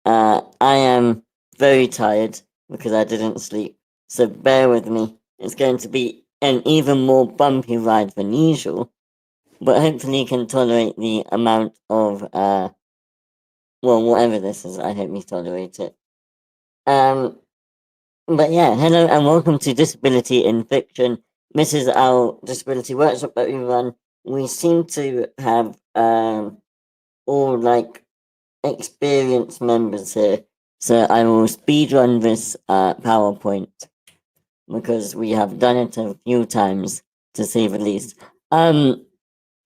I am very tired because I didn't sleep, so bear with me. It's going to be an even more bumpy ride than usual, but hopefully you can tolerate the amount of, whatever this is, I hope you tolerate it. Um, but yeah, hello and welcome to Disability in Fiction. This is our disability workshop that we run. We seem to have, all like experienced members here. So I will speedrun this PowerPoint because we have done it a few times, to say the least. We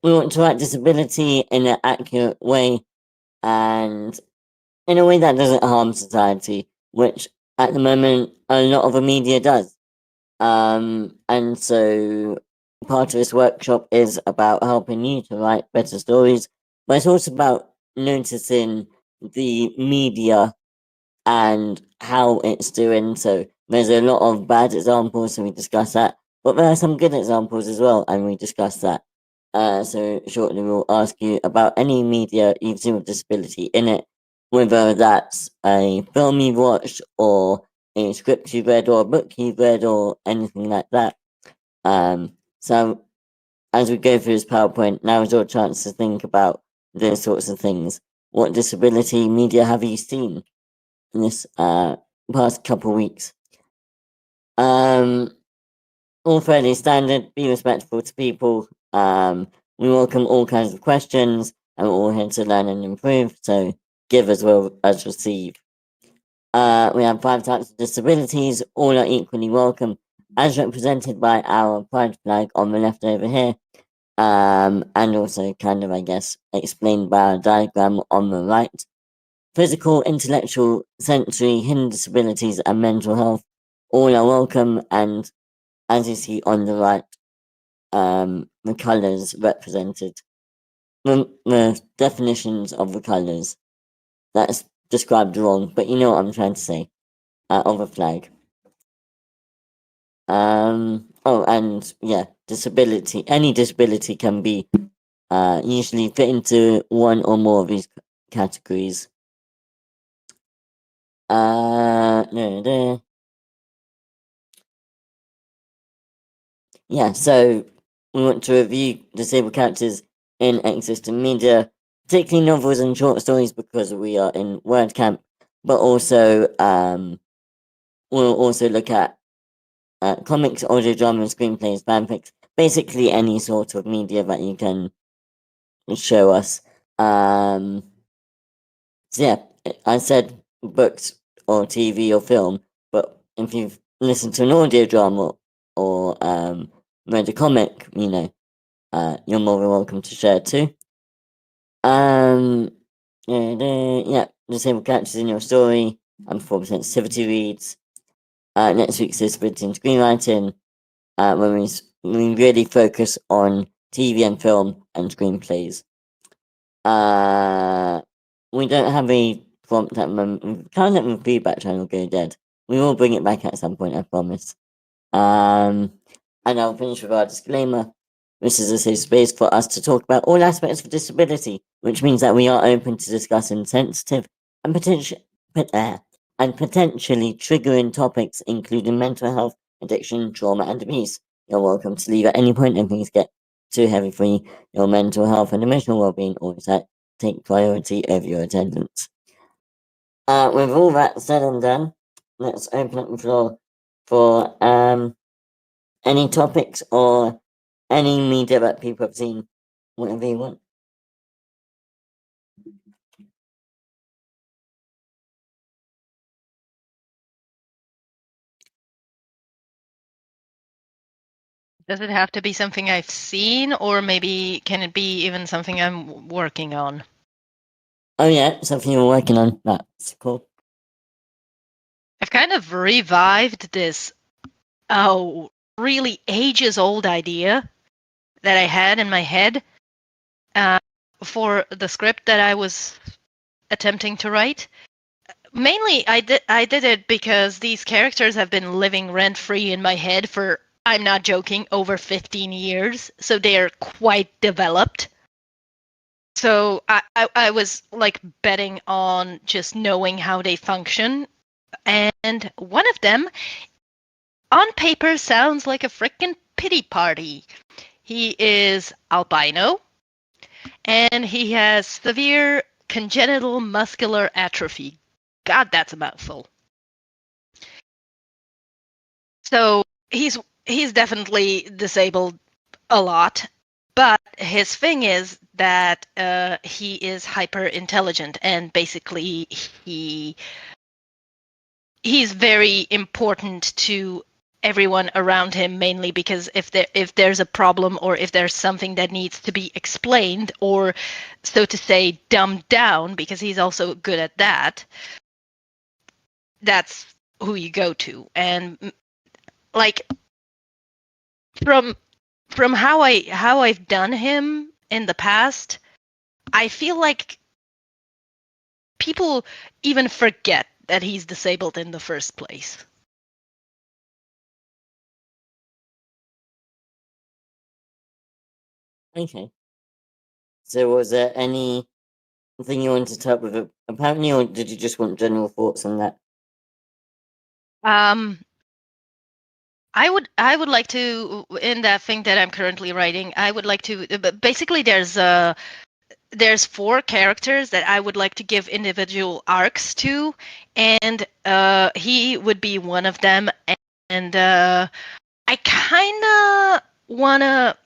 want to write disability in an accurate way and in a way that doesn't harm society, which at the moment a lot of the media does. And so part of this workshop is about helping you to write better stories, but it's also about noticing the media and how it's doing. So there's a lot of bad examples, so we discuss that. But there are some good examples as well, and we discuss that. So shortly we'll ask you about any media you've seen with disability in it, whether that's a film you've watched or a script you've read or a book you've read or anything like that. So as we go through this PowerPoint, now is your chance to think about those sorts of things. What disability media have you seen in this past couple of weeks? All fairly standard. Be respectful to people. We welcome all kinds of questions, and we're all here to learn and improve. So give as well as receive. We have 5 types of disabilities. All are equally welcome, as represented by our pride flag on the left over here. And also kind of, I guess, explained by our diagram on the right. Physical, intellectual, sensory, hidden disabilities, and mental health all are welcome, and as you see on the right, the colours represented. The definitions of the colours. That's described wrong, but you know what I'm trying to say. Of a flag. Oh, and yeah, disability. Any disability can be usually fit into one or more of these categories. Yeah, so we want to review disabled characters in existing media, particularly novels and short stories because we are in WordCamp, but also we'll also look at comics, audio drama, screenplays, fanfics, basically any sort of media that you can show us. So yeah, I said books or TV or film, but if you've listened to an audio drama or read a comic, you know, you're more than welcome to share too. Yeah, disabled characters in your story, and 4% sensitivity reads. Next week's disability in screenwriting, when we really focus on TV and film and screenplays. We don't have a prompt at the moment. We can't let the feedback channel go dead. We will bring it back at some point, I promise. And I'll finish with our disclaimer. This is a safe space for us to talk about all aspects of disability, which means that we are open to discussing sensitive and potentially triggering topics, including mental health, addiction, trauma, and abuse. You're welcome to leave at any point if things get too heavy for you. Your mental health and emotional well-being always take priority over your attendance. With all that said and done, let's open up the floor for any topics or any media that people have seen, whatever you want. Does it have to be something I've seen, or maybe can it be even something I'm working on? Oh yeah, something you're working on. That's cool. I've kind of revived this really ages-old idea that I had in my head for the script that I was attempting to write. Mainly, I did it because these characters have been living rent-free in my head for, I'm not joking, over 15 years, so they are quite developed. So I was like betting on just knowing how they function. And one of them, on paper, sounds like a frickin' pity party. He is albino, and he has severe congenital muscular atrophy. God, that's a mouthful. So he's definitely disabled a lot, but his thing is that he is hyper intelligent, and basically he's very important to everyone around him, mainly because if there's a problem or if there's something that needs to be explained or, so to say, dumbed down, because he's also good at that, that's who you go to. And like from how I've done him in the past, I feel like people even forget that he's disabled in the first place. Okay. So was there anything you wanted to talk with apparently, or did you just want general thoughts on that? I would like to, in that thing that I'm currently writing, I would like to, but basically there's 4 characters that I would like to give individual arcs to, and he would be one of them. And I kind of want to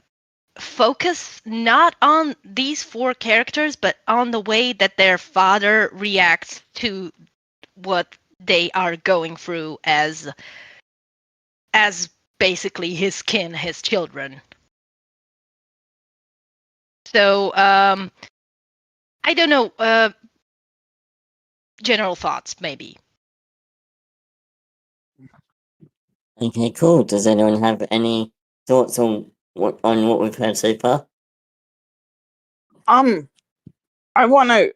focus not on these 4 characters, but on the way that their father reacts to what they are going through as basically his kin, his children. So I don't know. General thoughts, maybe. Okay, cool. Does anyone have any thoughts on what we've heard so far? I want to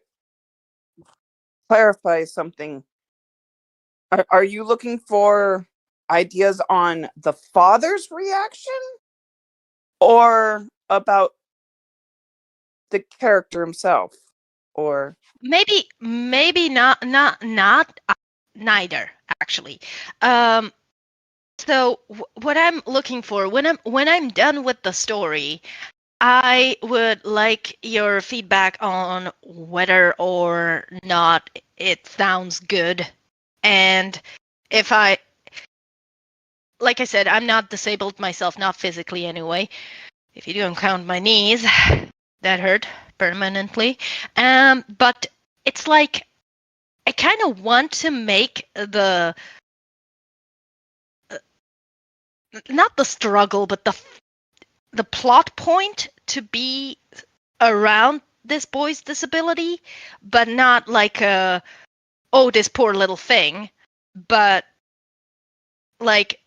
clarify something. Are you looking for ideas on the father's reaction or about the character himself? Or Maybe not neither, actually. So what I'm looking for when I'm done with the story, I would like your feedback on whether or not it sounds good. And if I, like I said, I'm not disabled myself, not physically anyway. If you don't count my knees, that hurt permanently. But it's like I kind of want to make not the struggle, but the plot point to be around this boy's disability, but not like oh, this poor little thing, but like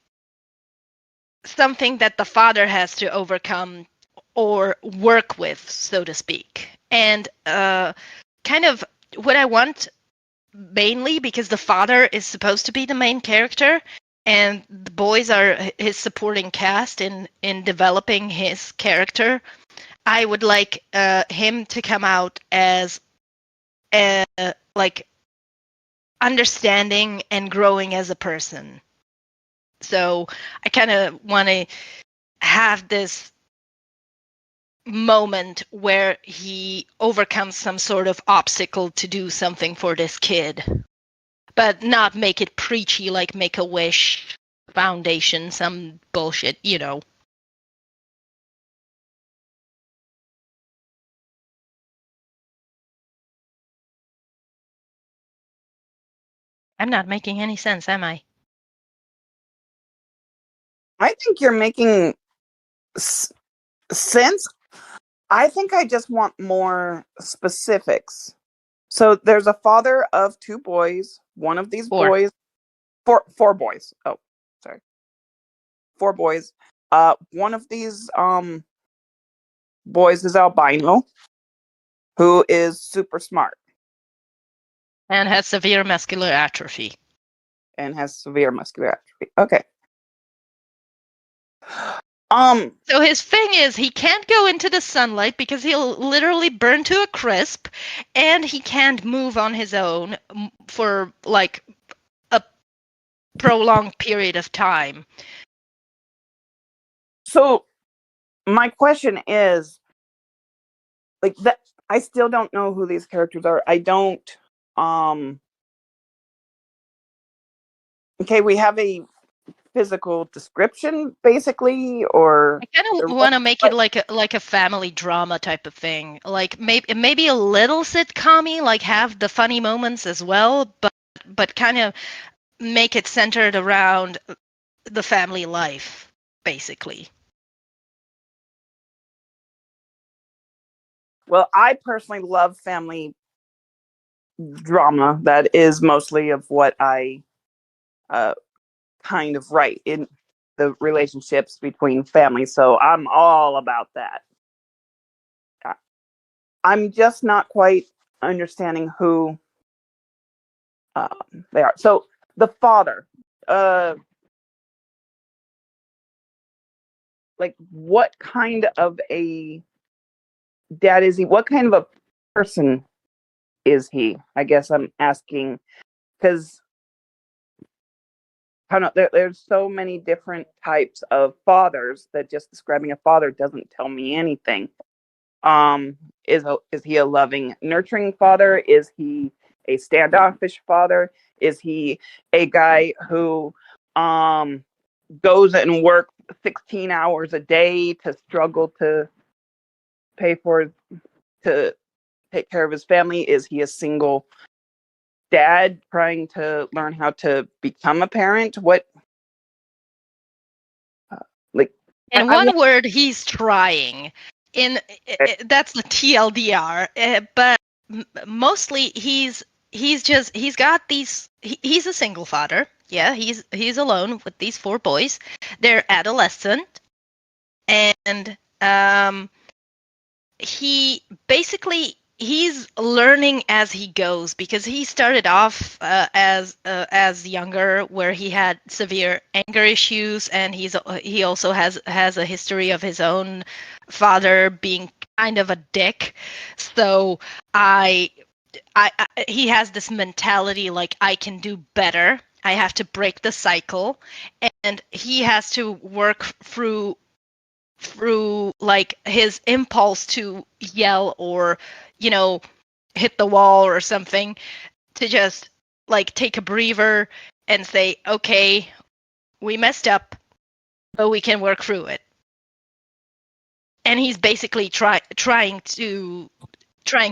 something that the father has to overcome or work with, so to speak. And kind of what I want, mainly because the father is supposed to be the main character and the boys are his supporting cast in developing his character. I would like him to come out as like understanding and growing as a person. So I kind of want to have this moment where he overcomes some sort of obstacle to do something for this kid, but not make it preachy like Make-A-Wish Foundation, some bullshit, you know. I'm not making any sense, am I? I think you're making sense. I think I just want more specifics. So there's a father of 2 boys. One of these 4. boys, four boys. Oh, sorry, 4 boys. One of these boys is albino, who is super smart And has severe muscular atrophy. and has severe muscular atrophy. Okay. So his thing is he can't go into the sunlight because he'll literally burn to a crisp, and he can't move on his own for like a prolonged period of time. So my question is, like, that I still don't know who these characters are. I don't. Okay, we have a physical description, basically, or I kind of want to make it like a family drama type of thing, like maybe a little sitcom-y, like have the funny moments as well, but kind of make it centered around the family life, basically. Well, I personally love family drama. That is mostly of what I kind of write in the relationships between families. So I'm all about that. I'm just not quite understanding who they are. So the father, like, what kind of a dad is he? What kind of a person is he? I guess I'm asking because I don't know. There's so many different types of fathers that just describing a father doesn't tell me anything. Is he a loving, nurturing father? Is he a standoffish father? Is he a guy who goes and works 16 hours a day to struggle to pay for to take care of his family? Is he a single dad trying to learn how to become a parent? What like In I one want word, he's trying. That's the TLDR, but mostly he's got these. He's a single father. Yeah, he's alone with these 4 boys. They're adolescent, and he basically he's learning as he goes because he started off as younger where he had severe anger issues, and he also has a history of his own father being kind of a dick. So I he has this mentality like I can do better. I have to break the cycle, and he has to work through like his impulse to yell or hit the wall or something, to just like take a breather and say, okay, we messed up, but we can work through it. And he's basically trying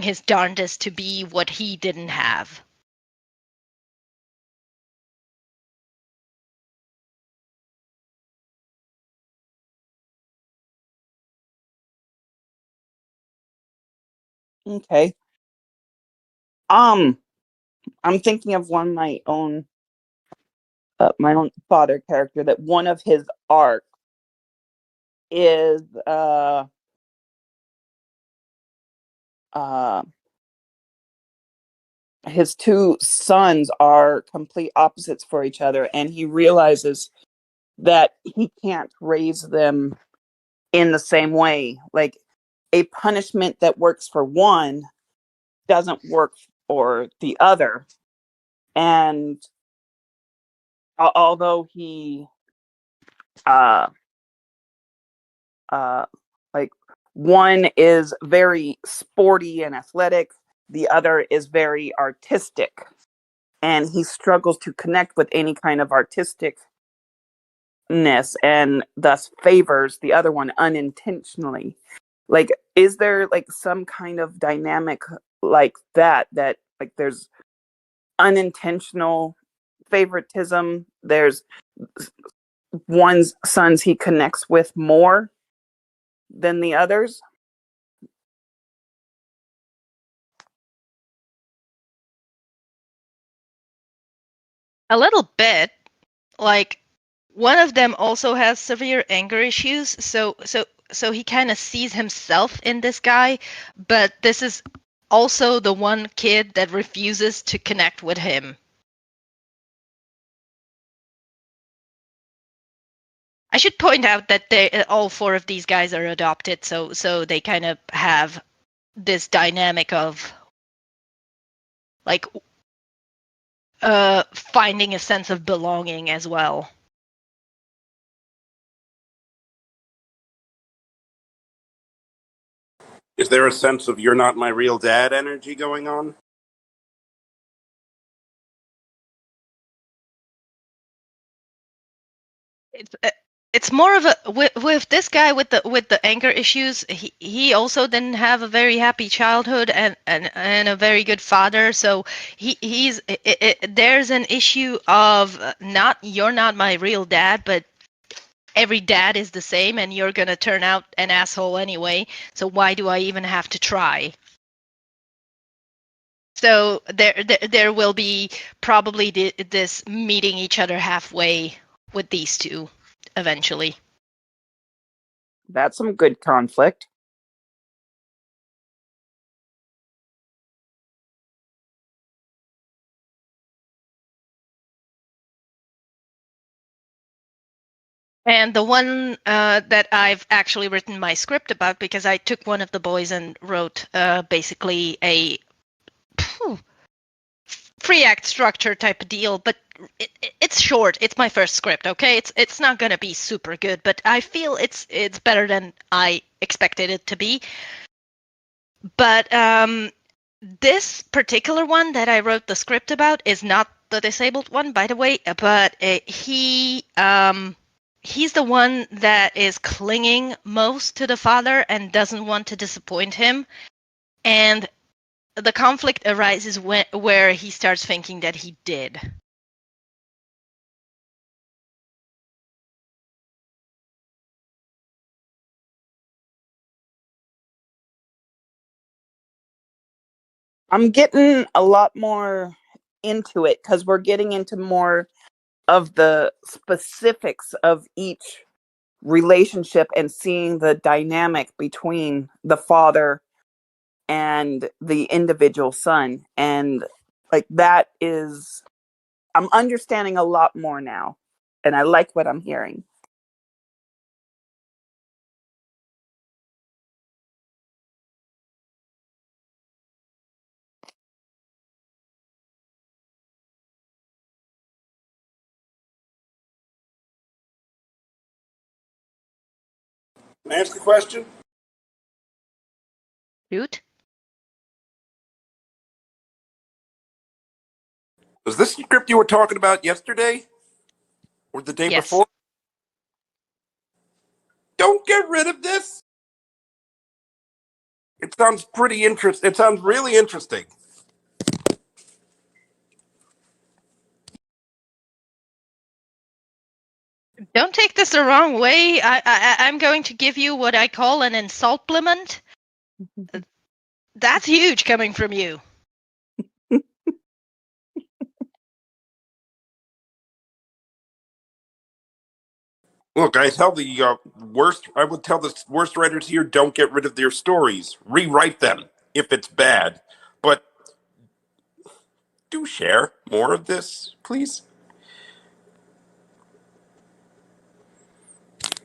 his darndest to be what he didn't have. okay. I'm thinking of my own father character, that one of his arcs is uh his 2 sons are complete opposites for each other, and he realizes that he can't raise them in the same way. Like, a punishment that works for one doesn't work for the other. And although he uh like, one is very sporty and athletic, the other is very artistic, and he struggles to connect with any kind of artisticness, and thus favors the other one unintentionally. Like, is there like some kind of dynamic like that like there's unintentional favoritism? There's one's sons he connects with more than the others? A little bit. Like, one of them also has severe anger issues, so he kind of sees himself in this guy, but this is also the one kid that refuses to connect with him. I should point out that all four of these guys are adopted, so they kind of have this dynamic of like finding a sense of belonging as well. Is there a sense of "you're not my real dad" energy going on? It's more of a with this guy with the anger issues. He also didn't have a very happy childhood and a very good father. So there's an issue of not you're not my real dad, but every dad is the same, and you're gonna turn out an asshole anyway. So why do I even have to try? So there will be probably this meeting each other halfway with these two eventually. That's some good conflict. And the one that I've actually written my script about, because I took one of the boys and wrote basically a free act structure type of deal, but it's short. It's my first script, okay? It's not gonna be super good, but I feel it's better than I expected it to be. But this particular one that I wrote the script about is not the disabled one, by the way. But he's the one that is clinging most to the father and doesn't want to disappoint him. And the conflict arises where he starts thinking that he did. I'm getting a lot more into it because we're getting into more of the specifics of each relationship and seeing the dynamic between the father and the individual son. And like that is, I'm understanding a lot more now. And I like what I'm hearing. Can I ask a question? Shoot. Was this script you were talking about yesterday or the day Yes. before? Don't get rid of this. It sounds pretty interesting. It sounds really interesting. Don't take this the wrong way. I'm going to give you what I call an insultlement. That's huge coming from you. Look, I tell the worst. I would tell the worst writers here: don't get rid of their stories. Rewrite them if it's bad. But do share more of this, please.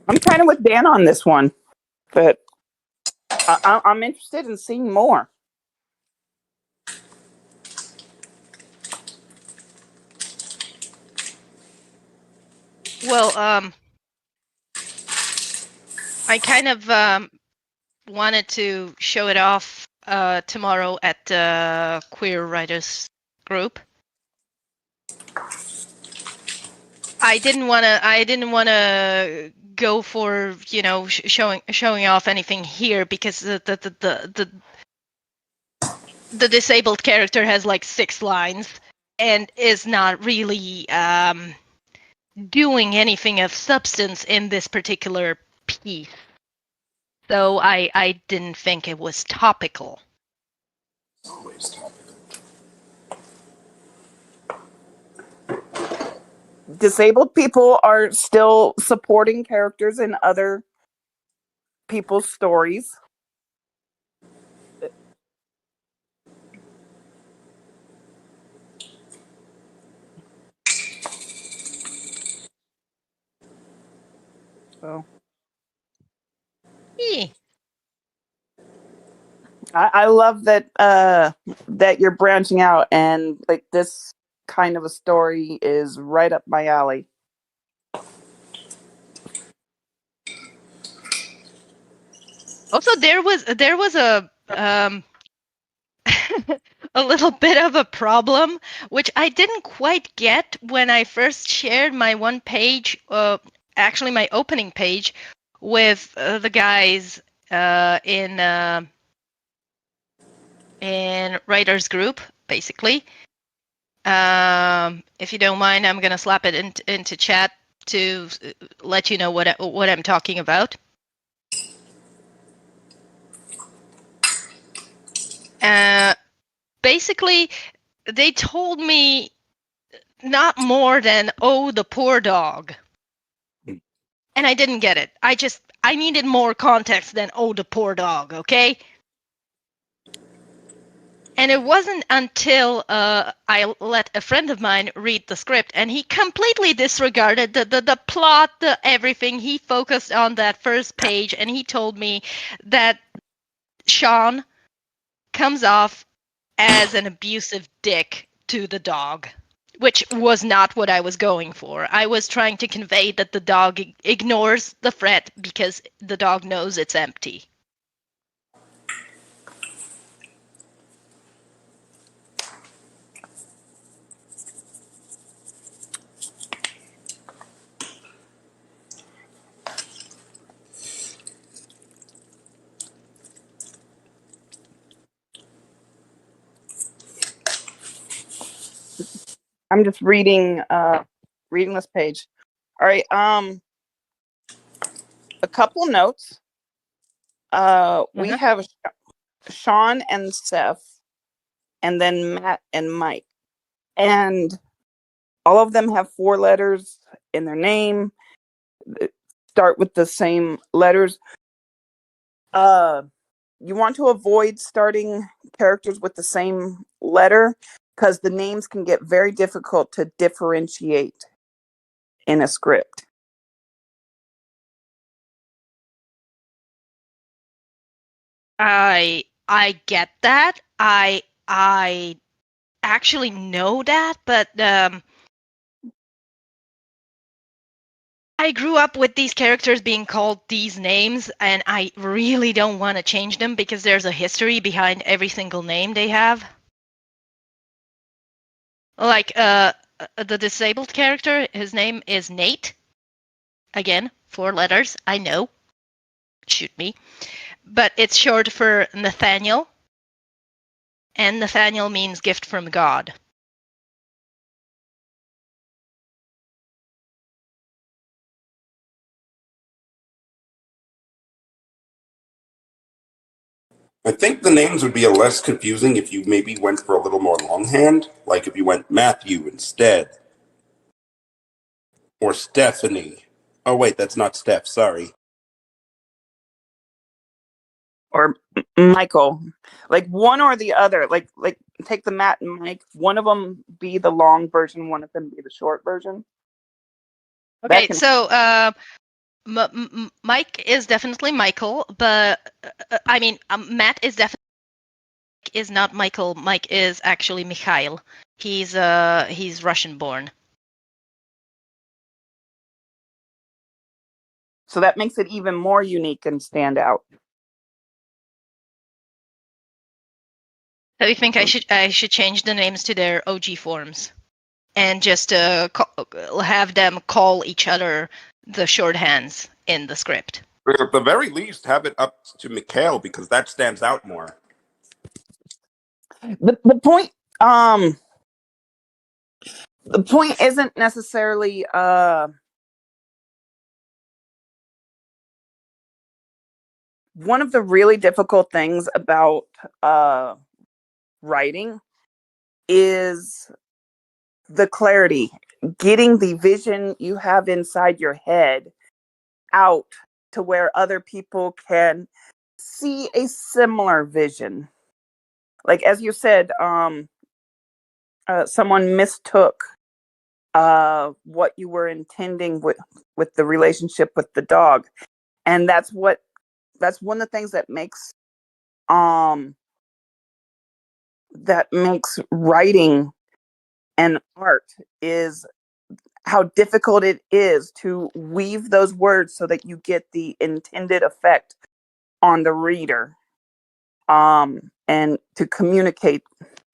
I'm kind of with Dan on this one, but I'm interested in seeing more. Well, I kind of wanted to show it off tomorrow at the Queer Writers Group. I didn't want to go for showing off anything here because the disabled character has like 6 lines and is not really doing anything of substance in this particular piece. So I didn't think it was topical. Always topical. Disabled people are still supporting characters in other people's stories. So Yeah. I love that that you're branching out, and like this kind of a story is right up my alley. Also, there was a little bit of a problem, which I didn't quite get when I first shared my one page, actually my opening page, with the guys in writers group, basically. If you don't mind, I'm gonna slap it into chat to let you know what I'm talking about. Basically, they told me not more than, "Oh, the poor dog," and I didn't get it. I needed more context than, "Oh, the poor dog." Okay. And it wasn't until I let a friend of mine read the script, and he completely disregarded the plot, the everything. He focused on that first page, and he told me that Sean comes off as an abusive dick to the dog, which was not what I was going for. I was trying to convey that the dog ignores the threat because the dog knows it's empty. I'm just reading this page. All right, a couple notes. We have Sean and Seth, and then Matt and Mike, and all of them have 4 letters in their name. Start with the same letters. You want to avoid starting characters with the same letter because the names can get very difficult to differentiate in a script. I get that. I actually know that, but I grew up with these characters being called these names, and I really don't want to change them because there's a history behind every single name they have. Like the disabled character, his name is Nate. Again, 4 letters. I know. Shoot me. But it's short for Nathaniel, and Nathaniel means gift from God. I think the names would be less confusing if you maybe went for a little more longhand, like if you went Matthew instead. Or Stephanie. Oh, wait, that's not Steph, sorry. Or Michael, like one or the other. Like take the Matt and Mike. One of them be the long version, one of them be the short version. Okay, so Mike is definitely Michael, but I mean Matt is definitely is not Michael. Mike is actually Mikhail. He's Russian born. So that makes it even more unique and stand out. So you think I should change the names to their OG forms, and just have them call each other the shorthands in the script? At the very least, have it up to Mikhail because that stands out more. The point isn't necessarily one of the really difficult things about writing is the clarity, getting the vision you have inside your head out to where other people can see a similar vision. Like as you said, someone mistook what you were intending with the relationship with the dog. And that's one of the things that makes writing an art, is how difficult it is to weave those words so that you get the intended effect on the reader, and to communicate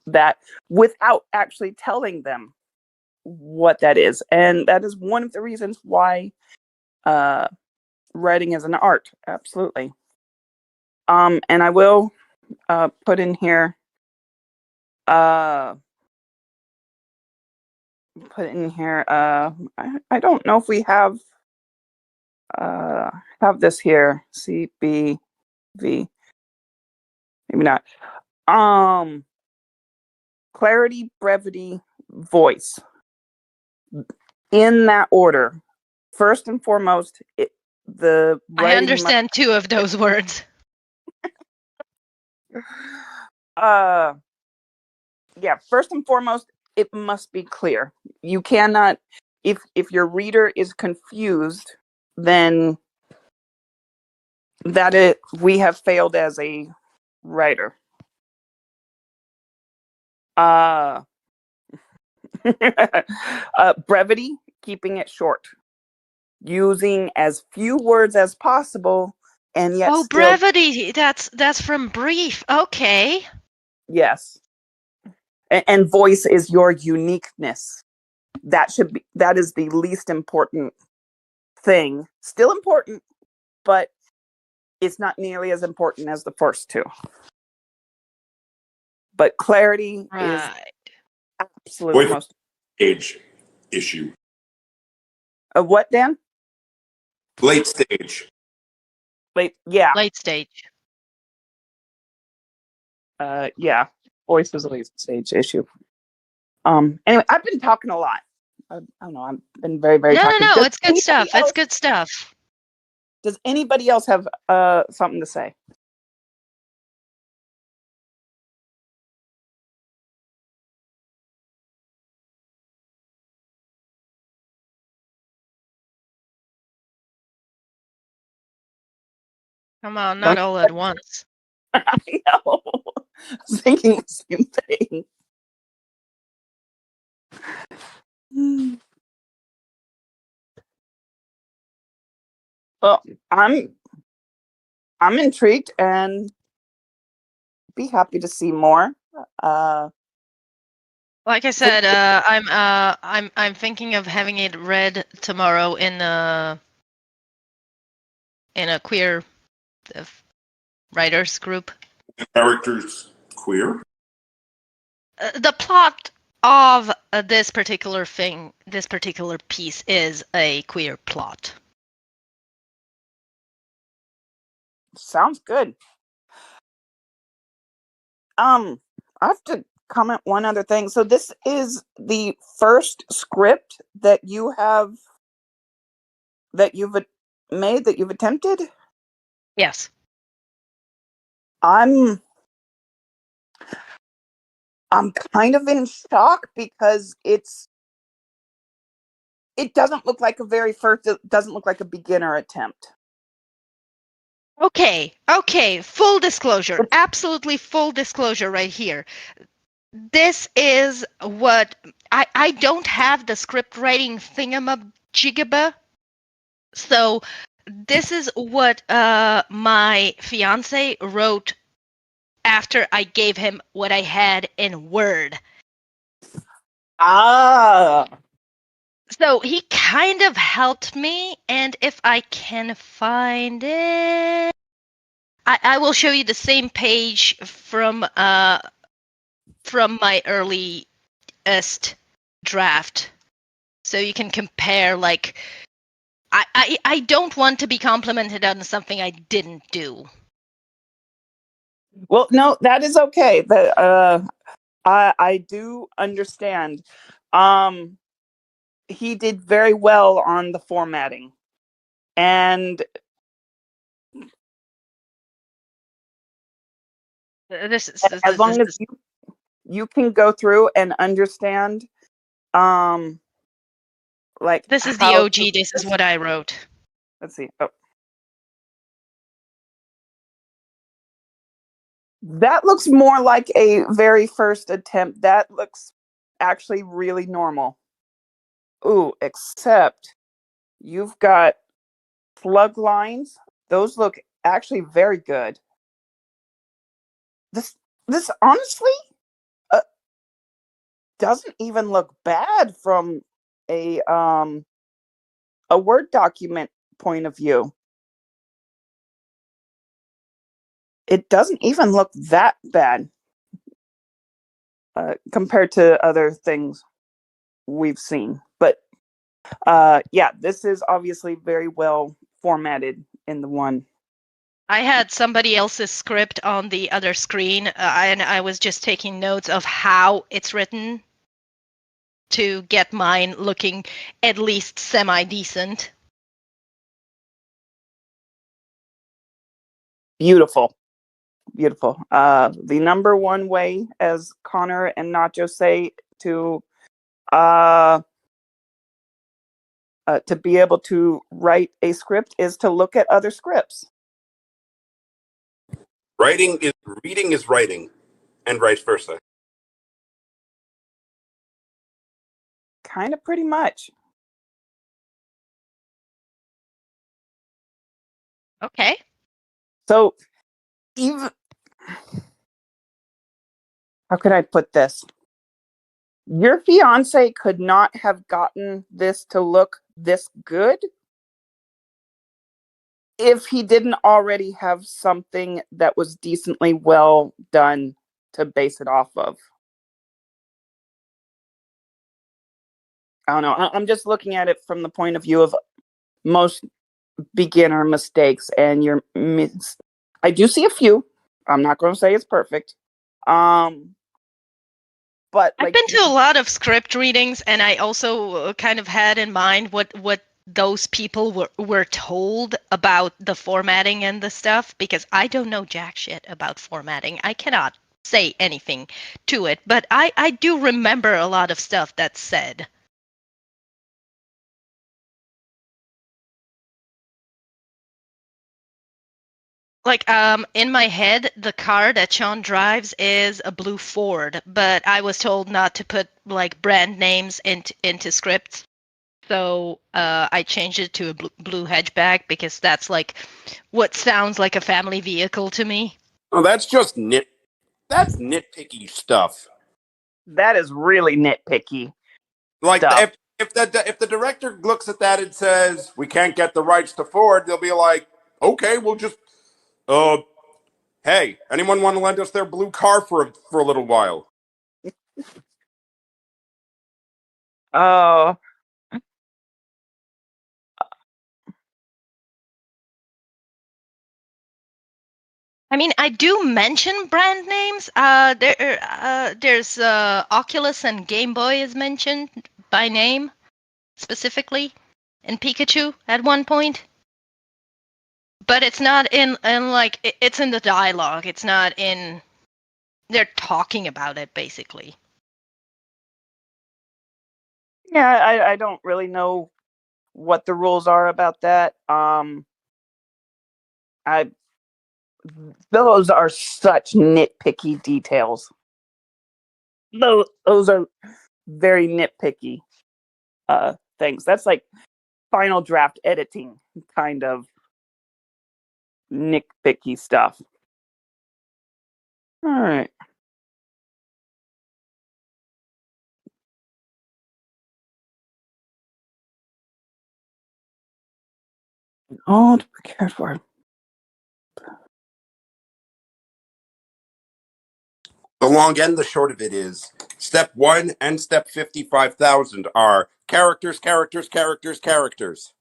that without actually telling them what that is. And that is one of the reasons why writing is an art. Absolutely. And I will put in here I don't know if we have this here. CBV, maybe not. Clarity, brevity, voice, in that order. First and foremost, the I understand 2 of those words. First and foremost, it must be clear. You cannot, if your reader is confused, then we have failed as a writer. Brevity, keeping it short, using as few words as possible, and yet brevity. That's from brief. Okay. Yes. And voice is your uniqueness. That is the least important thing. Still important, but it's not nearly as important as the first 2. But clarity is absolutely most. Age issue. What, Dan? Late stage. Late stage. Yeah. Voice is a late stage issue. Anyway, I've been talking a lot. I don't know. I've been very, very talking. No, it's good stuff. It's good stuff. Does anybody else have something to say? Come on, not all at once. I know. I was thinking the same thing. Well, I'm intrigued and be happy to see more. Like I said, I'm thinking of having it read tomorrow in a queer writers group. Characters queer? The plot of this particular piece is a queer plot. Sounds good. I have to comment one other thing. So this is the first script that you've made, that you've attempted? Yes. I'm kind of in shock because it doesn't look like it doesn't look like a beginner attempt. Okay, full disclosure, absolutely full disclosure right here. This is what I don't have the script writing thingamajigaba. So this is what my fiance wrote after I gave him what I had in Word. So he kind of helped me, and if I can find it, I will show you the same page from my earliest draft, so you can compare. Like, I don't want to be complimented on something I didn't do. Well, no, that is okay. I do understand. He did very well on the formatting, and as long as you can go through and understand Like This is the how OG. to- This is what I wrote. Let's see. Oh. That looks more like a very first attempt. That looks actually really normal. Ooh, except you've got plug lines. Those look actually very good. This honestly doesn't even look bad from a Word document point of view. It doesn't even look that bad compared to other things we've seen. But yeah, this is obviously very well formatted in the one. I had somebody else's script on the other screen, and I was just taking notes of how it's written to get mine looking at least semi-decent. Beautiful. Beautiful. The number one way, as Connor and Nacho say, to be able to write a script is to look at other scripts. Reading is writing, and vice versa. Kind of pretty much. Okay. So even how could I put this? Your fiance could not have gotten this to look this good if he didn't already have something that was decently well done to base it off of. I don't know. I'm just looking at it from the point of view of most beginner mistakes, and I do see a few. I'm not going to say it's perfect. But I've been to a lot of script readings, and I also kind of had in mind what those people were told about the formatting and the stuff, because I don't know jack shit about formatting. I cannot say anything to it, but I do remember a lot of stuff that's said. Like, in my head, the car that Sean drives is a blue Ford, but I was told not to put like brand names into scripts. So I changed it to a blue hatchback because that's like what sounds like a family vehicle to me. Oh, that's just That's nitpicky stuff. that is really nitpicky. Like Stuff. if the director looks at that and says we can't get the rights to Ford, they'll be like, okay, we'll just hey, anyone want to lend us their blue car for a little while? Oh, I mean, I do mention brand names. There's Oculus and Game Boy is mentioned by name specifically, and Pikachu at one point. But it's not in like it's in the dialogue. It's not in. They're talking about it basically. yeah. I don't really know what the rules are about that. I those are such nitpicky details. Those are very nitpicky things. That's like final draft editing kind of nitpicky stuff. All right. Oh, to be careful. The long and the short of it is step 1 and step 55,000 are characters, characters, characters, characters.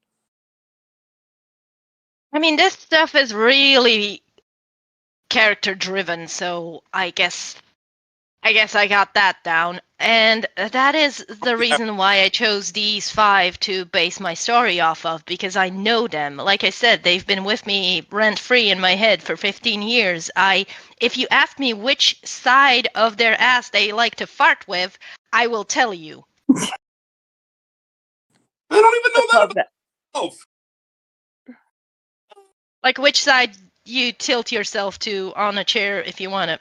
I mean, this stuff is really character driven, so I guess I got that down. And that is the reason why I chose these 5 to base my story off of, because I know them. Like I said, they've been with me rent-free in my head for 15 years. If you ask me which side of their ass they like to fart with, I will tell you. I don't even know that Love about that. myself. Like which side you tilt yourself to on a chair if you wanna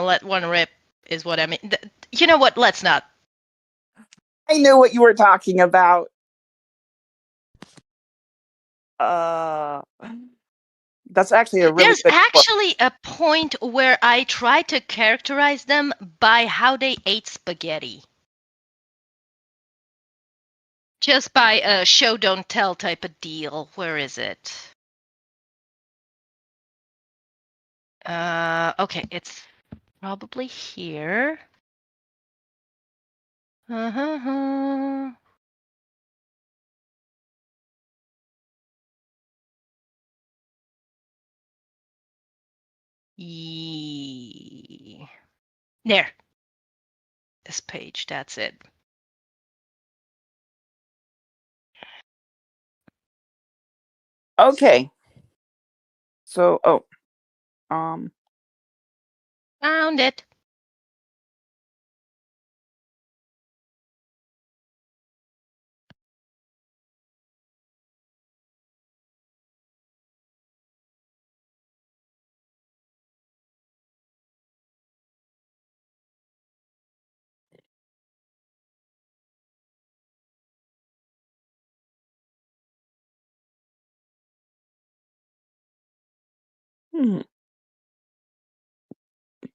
let one rip is what I mean. You know what? Let's not. I knew what you were talking about. That's actually a really There's good book. actually a point where I try to characterize them by how they ate spaghetti. Just by a show don't tell type of deal. Where is it? Okay, it's probably here. Uh-huh. There. This page, that's it. Okay. So, Found it.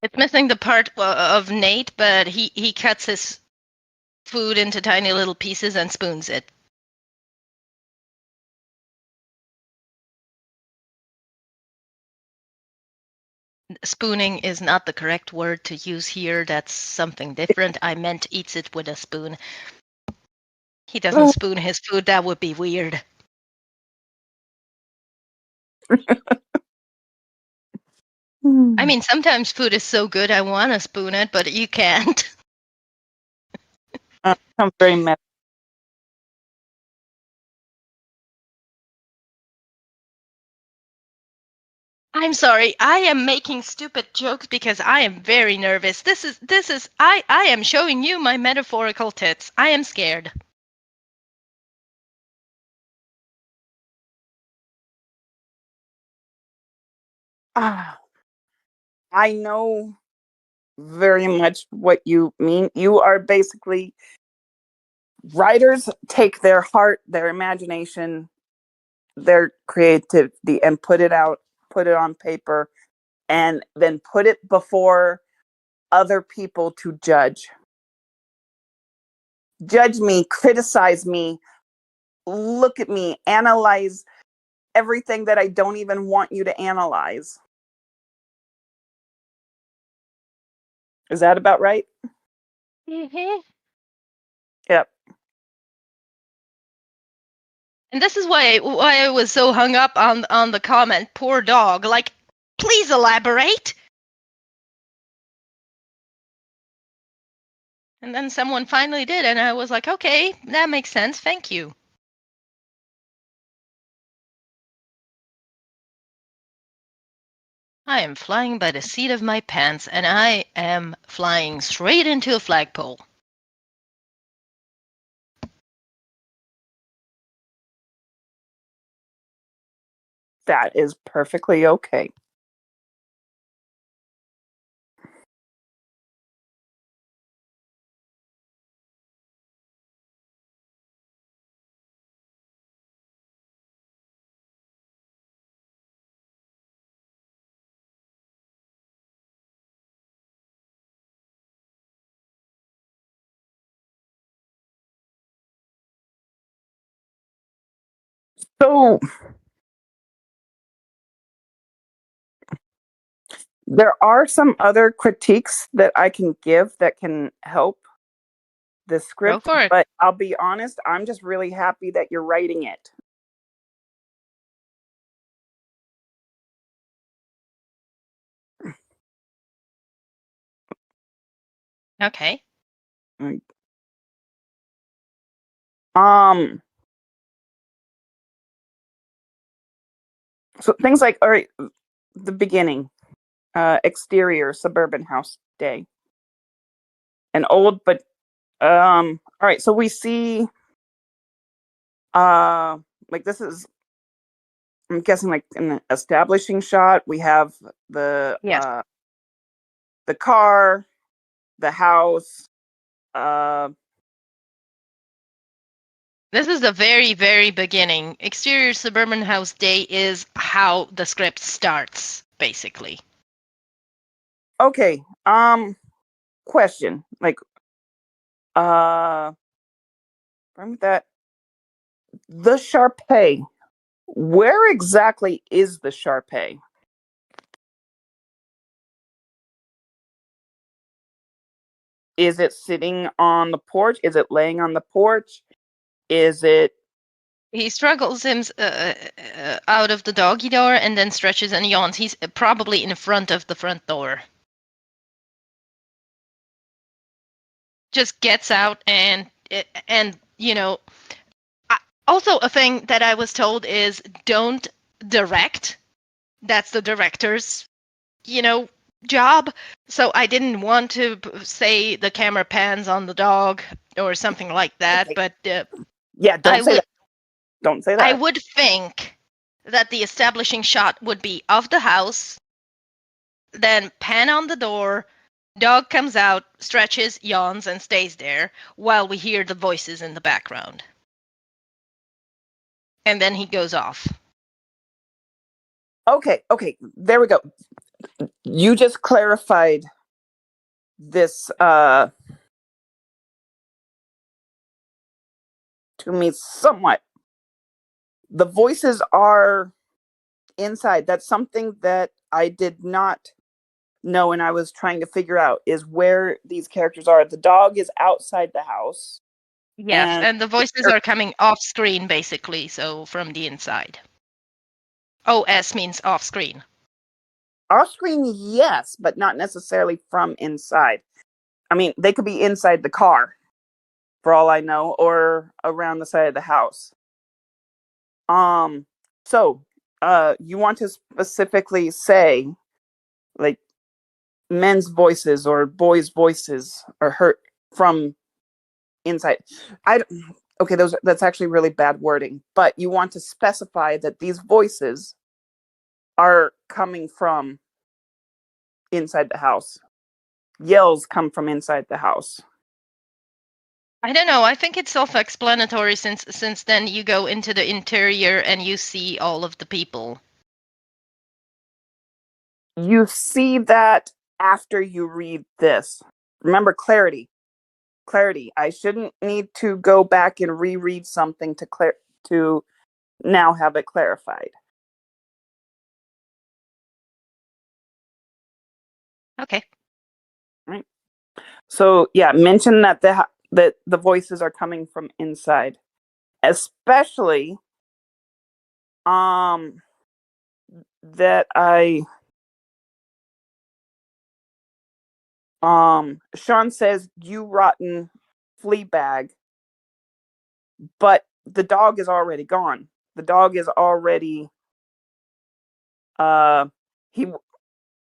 It's missing the part of Nate, but he cuts his food into tiny little pieces and spoons it. Spooning is not the correct word to use here. That's something different. I meant eats it with a spoon. He doesn't spoon his food. That would be weird. I mean, sometimes food is so good I want to spoon it, but you can't. I'm very mad. I'm sorry. I am making stupid jokes because I am very nervous. I am showing you my metaphorical tits. I am scared. I know very much what you mean. You are basically writers take their heart, their imagination, their creativity and put it out, put it on paper, and then put it before other people to judge. Judge me, criticize me, look at me, analyze everything that I don't even want you to analyze. Is that about right? Mm-hmm. Yep. And this is why I was so hung up on the comment, poor dog. Like, please elaborate. And then someone finally did, and I was like, okay, that makes sense. Thank you. I am flying by the seat of my pants, and I am flying straight into a flagpole. That is perfectly okay. So there are some other critiques that I can give that can help the Go script, for it. but I'll be honest, I'm just really happy that you're writing it. Okay. So things like, all right, the beginning, exterior suburban house day, an old but all right, so we see like this is, I'm guessing like an establishing shot. We have the Yes. the car, the house. This is the very, very beginning. Exterior suburban house day is how the script starts, basically. Okay. Question. Like, from that, the Sharpay. Where exactly is the Sharpay? Is it sitting on the porch? Is it laying on the porch? Is it He struggles him out of the doggy door and then stretches and yawns. He's probably in front of the front door. Just gets out and you know. Also, a thing that I was told is don't direct. That's the director's, job. So I didn't want to say the camera pans on the dog or something like that. Okay. But yeah? Don't say that. Don't say that. I would think that the establishing shot would be of the house, then pan on the door, dog comes out, stretches, yawns, and stays there while we hear the voices in the background. And then he goes off. Okay. There we go. You just clarified this to me somewhat. The voices are inside. That's something that I did not know, and I was trying to figure out is where these characters are. The dog is outside the house. Yes, and the voices are coming off screen, basically, so from the inside. OS means off screen. Off screen, yes, but not necessarily from inside. I mean, they could be inside the car, for all I know, or around the side of the house. So, you want to specifically say, like, men's voices or boys' voices are heard from inside. Okay, that's actually really bad wording, but you want to specify that these voices are coming from inside the house. Yells come from inside the house. I don't know. I think it's self-explanatory since then you go into the interior and you see all of the people. You see that after you read this. Remember, clarity. I shouldn't need to go back and reread something to now have it clarified. Okay. Right. So yeah, mention that the voices are coming from inside, especially that Sean says, "You rotten flea bag," but the dog is already gone. The dog is already he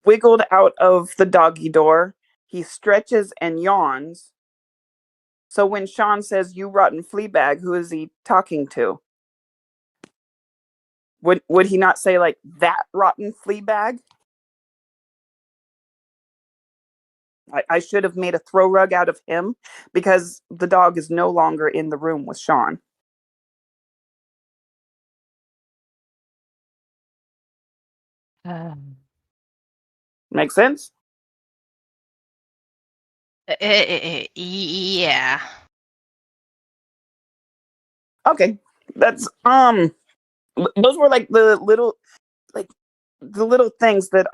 wiggled out of the doggy door. He stretches and yawns. So when Sean says, "You rotten flea bag," who is he talking to? Would he not say like that rotten flea bag? I should have made a throw rug out of him because the dog is no longer in the room with Sean. Make sense? Yeah. Okay. That's those were like the little things that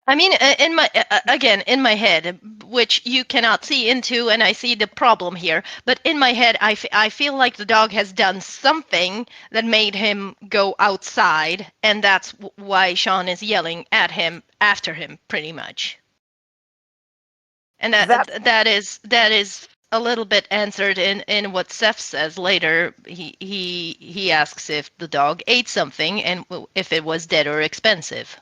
I mean, in my again in my head, which you cannot see into, and I see the problem here. But in my head, I feel like the dog has done something that made him go outside, and that's why Sean is yelling at him after him, pretty much. And that is a little bit answered in what Seth says later. He asks if the dog ate something and if it was dead or expensive.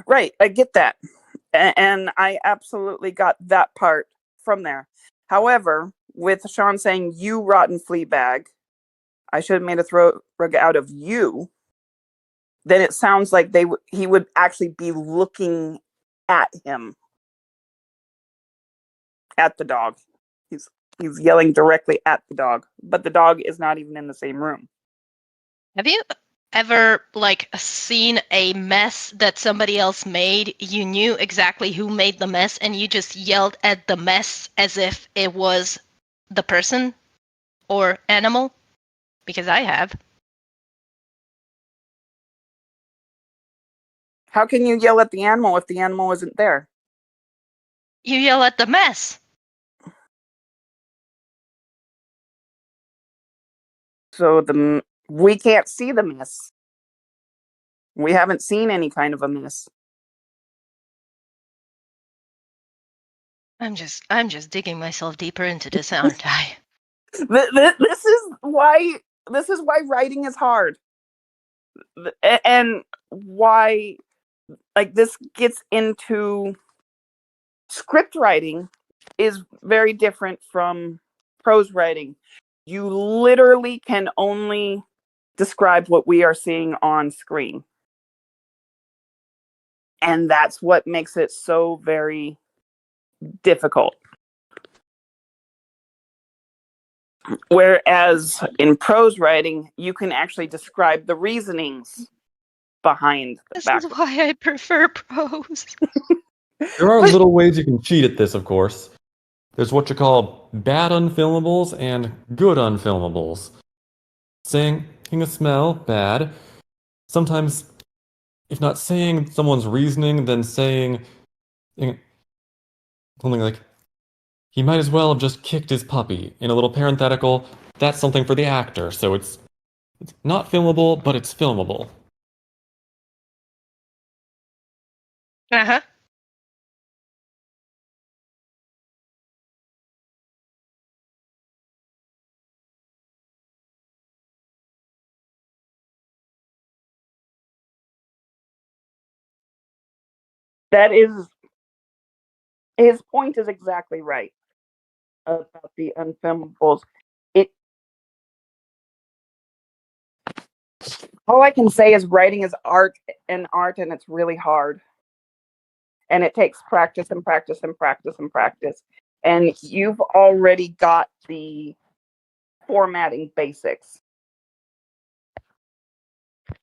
right, I get that. And I absolutely got that part from there. However, with Sean saying, "You rotten flea bag, I should have made a throat rug out of you," then it sounds like he would actually be looking at him, at the dog. He's yelling directly at the dog, but the dog is not even in the same room. Have you ever like seen a mess that somebody else made? You knew exactly who made the mess and you just yelled at the mess as if it was the person or animal? Because I have. How can you yell at the animal if the animal isn't there? You yell at the mess. So we can't see the mess. We haven't seen any kind of a mess. I'm just digging myself deeper into this, aren't I? This is why writing is hard, and why like this gets into script writing is very different from prose writing. You literally can only describe what we are seeing on screen, and that's what makes it so very difficult. Whereas in prose writing, you can actually describe the reasonings behind the This background. is why I prefer prose. There are little ways you can cheat at this, of course. There's what you call bad unfilmables and good unfilmables. Saying a smell, bad. Sometimes, if not saying someone's reasoning, then saying something like, he might as well have just kicked his puppy. In a little parenthetical, that's something for the actor, so it's not filmable, but it's filmable. Uh-huh. That is, his point is exactly right about the unfilmables. All I can say is writing is art, and it's really hard. And it takes practice and practice and practice and practice. And you've already got the formatting basics.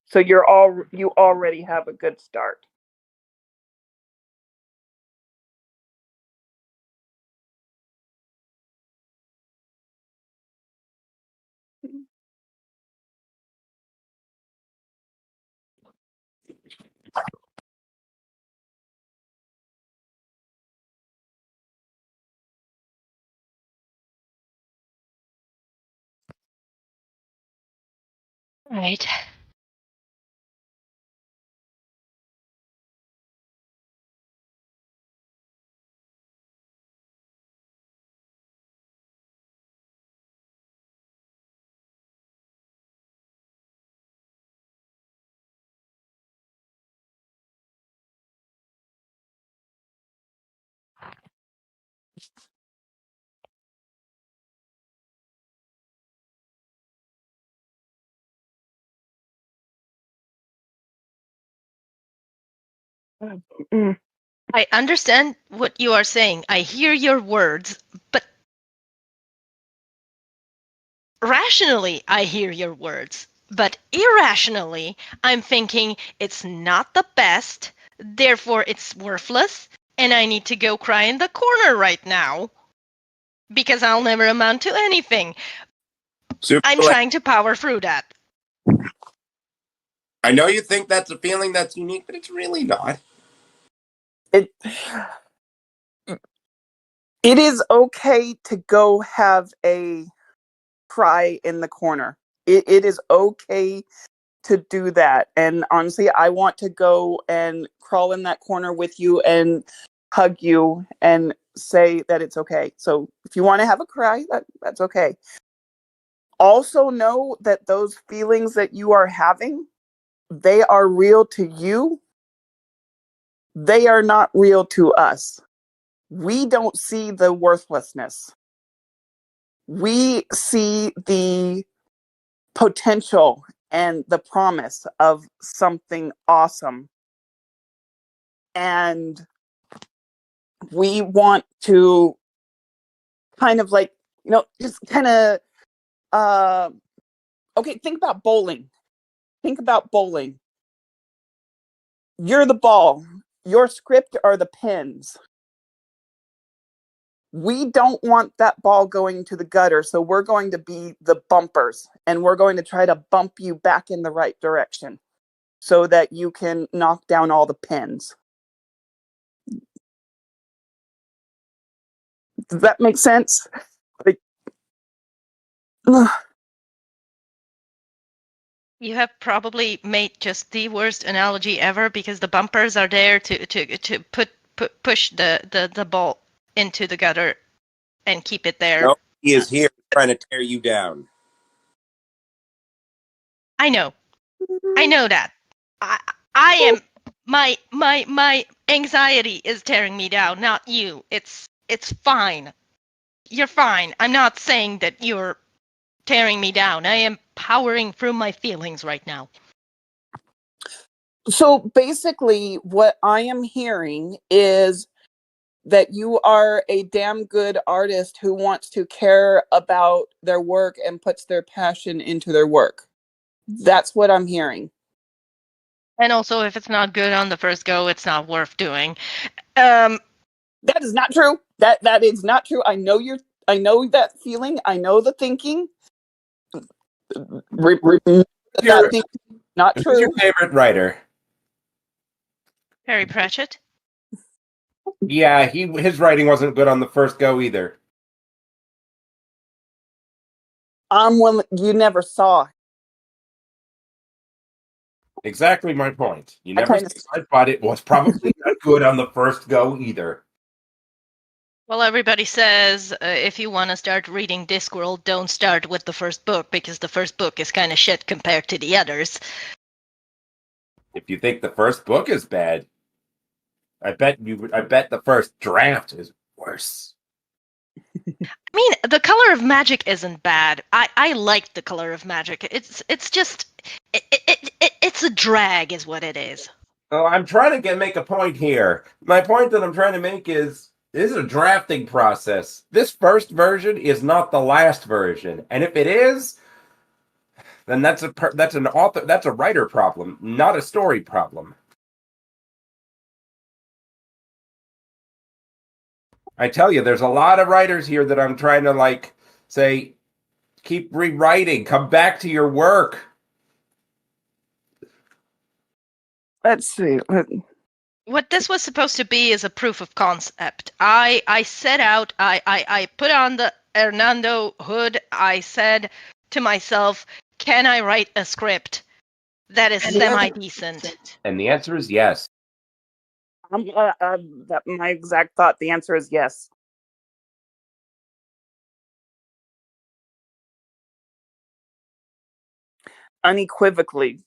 So you already have a good start. Right. Mm. I understand what you are saying. I hear your words, but rationally, I hear your words. But irrationally, I'm thinking it's not the best, therefore it's worthless, and I need to go cry in the corner right now. Because I'll never amount to anything. I'm trying to power through that. I know you think that's a feeling that's unique, but it's really not. It is okay to go have a cry in the corner. It is okay to do that. And honestly, I want to go and crawl in that corner with you and hug you and say that it's okay. So if you want to have a cry, that's okay. Also know that those feelings that you are having, they are real to you, they are not real to us. We don't see the worthlessness. We see the potential and the promise of something awesome. And we want to kind of like, just kind of, okay, think about bowling. Think about bowling. You're the ball. Your script are the pins. We don't want that ball going to the gutter, so we're going to be the bumpers, and we're going to try to bump you back in the right direction so that you can knock down all the pins. Does that make sense? Like, You have probably made just the worst analogy ever, because the bumpers are there to push the ball into the gutter and keep it there. No, he is here trying to tear you down. I know that. I am my anxiety is tearing me down, not you. It's fine. You're fine. I'm not saying that you're tearing me down. I am powering through my feelings right now. So basically, what I am hearing is that you are a damn good artist who wants to care about their work and puts their passion into their work. That's what I'm hearing. And also, if it's not good on the first go, it's not worth doing. That is not true. That is not true. I know that feeling. I know the thinking. That thing is not Who's true. your favorite writer? Harry Pratchett. Yeah, his writing wasn't good on the first go either. One you never saw. Exactly my point. You I never kinda- saw it, but it was probably not good on the first go either. Well, everybody says if you want to start reading Discworld, don't start with the first book, because the first book is kind of shit compared to the others. If you think the first book is bad, I bet the first draft is worse. I mean, the Color of Magic isn't bad. I like the Color of Magic. It's just it's a drag, is what it is. Oh, I'm trying to make a point here. My point that I'm trying to make is this is a drafting process. This first version is not the last version, and if it is, then that's a writer problem, not a story problem. I tell you, there's a lot of writers here that I'm trying to say, keep rewriting, come back to your work. Let's see. What this was supposed to be is a proof of concept. I set out, I put on the Hernando hood. I said to myself, can I write a script that is semi-decent? And the answer is yes. That my exact thought. The answer is yes. Unequivocally,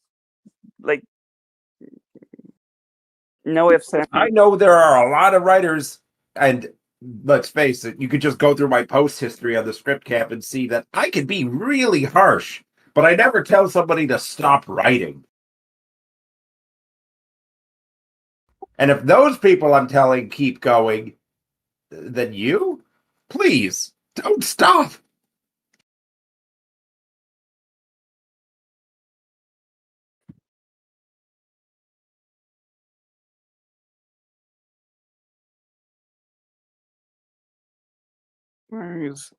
no ifs and I know there are a lot of writers, and let's face it, you could just go through my post history on the script camp and see that I can be really harsh, but I never tell somebody to stop writing. And if those people I'm telling keep going, then you, please, don't stop. Where is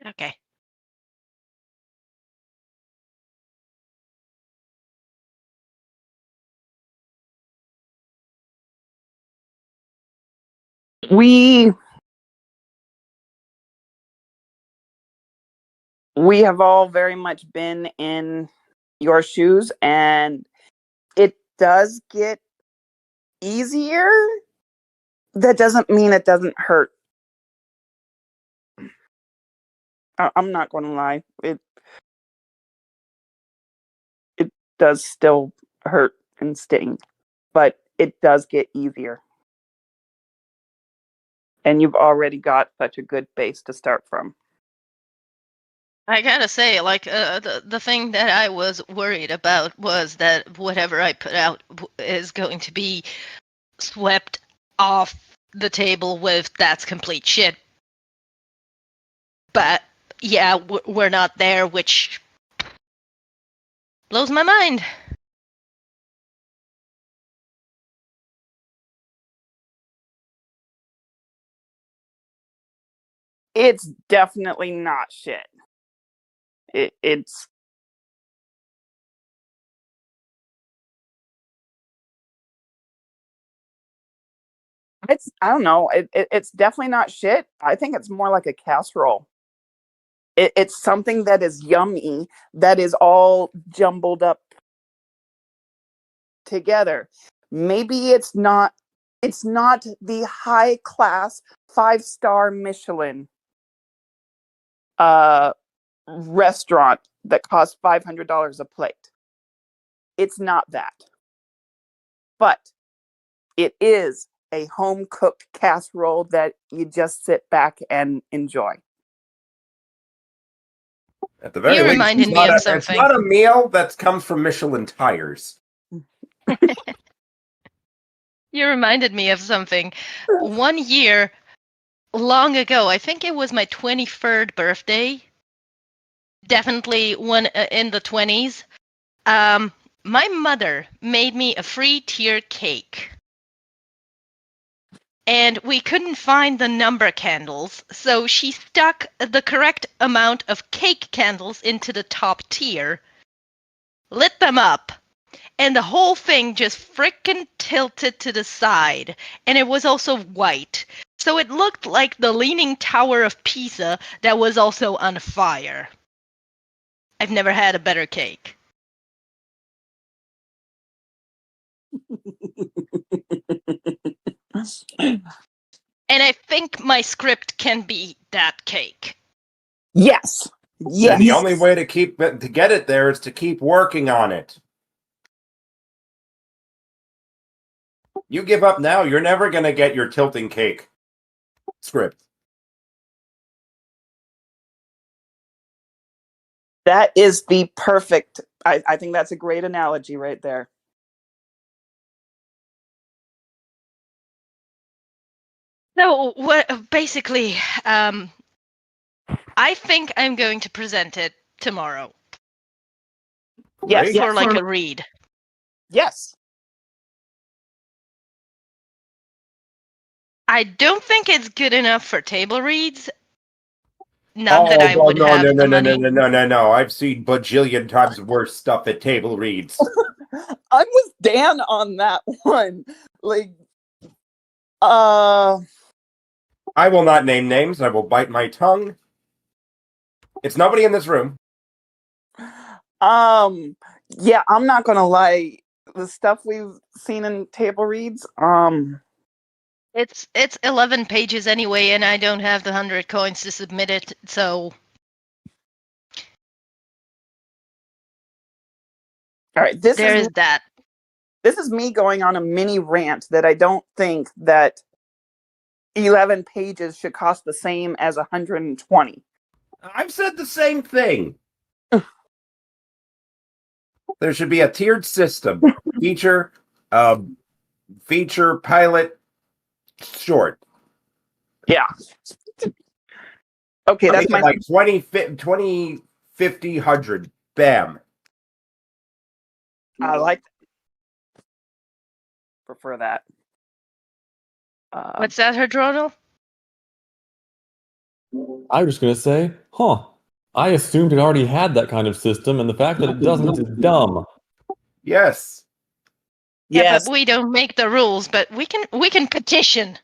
Okay. we have all very much been in your shoes, and it does get easier. That doesn't mean it doesn't hurt. I'm not going to lie. It does still hurt and sting, but it does get easier. And you've already got such a good base to start from. I gotta say, like, the thing that I was worried about was that whatever I put out is going to be swept off the table with "that's complete shit." But yeah, we're not there, which blows my mind. It's definitely not shit. It's I don't know. It's definitely not shit. I think it's more like a casserole. It's something that is yummy, that is all jumbled up together. Maybe it's not the high class 5-star Michelin restaurant that costs $500 a plate. It's not that. But it is a home cooked casserole that you just sit back and enjoy. At the very You least, reminded me of something. It's not a meal that comes from Michelin tires. You reminded me of something. One year, long ago, I think it was my 23rd birthday. Definitely one in the 20s. My mother made me a free tier cake. And we couldn't find the number candles, so she stuck the correct amount of cake candles into the top tier, lit them up, and the whole thing just frickin' tilted to the side. And it was also white, so it looked like the Leaning Tower of Pisa that was also on fire. I've never had a better cake. And I think my script can be that cake. Yes. Yes. And the only way to get it there is to keep working on it. You give up now, you're never going to get your tilting cake script. That is the perfect. I think that's a great analogy right there. So what? Basically, I think I'm going to present it tomorrow. Yes. For like a read. Yes. I don't think it's good enough for table reads. Not that I would have the money. No. I've seen bajillion times worse stuff at table reads. I'm with Dan on that one. Like, I will not name names. I will bite my tongue. It's nobody in this room. yeah, I'm not gonna lie. The stuff we've seen in table reads, It's 11 pages anyway, and I don't have the 100 coins to submit it, so. All right, this is me going on a mini rant that I don't think that 11 pages should cost the same as 120. I've said the same thing. There should be a tiered system. Feature, pilot, short. Yeah. Okay, that's my like 20, 50, 100. Bam. I like that. Prefer that. What's that, Herdronal? I was just going to say, I assumed it already had that kind of system, and the fact that it doesn't is dumb. Yes. Yeah, Yes. but we don't make the rules, but we can petition.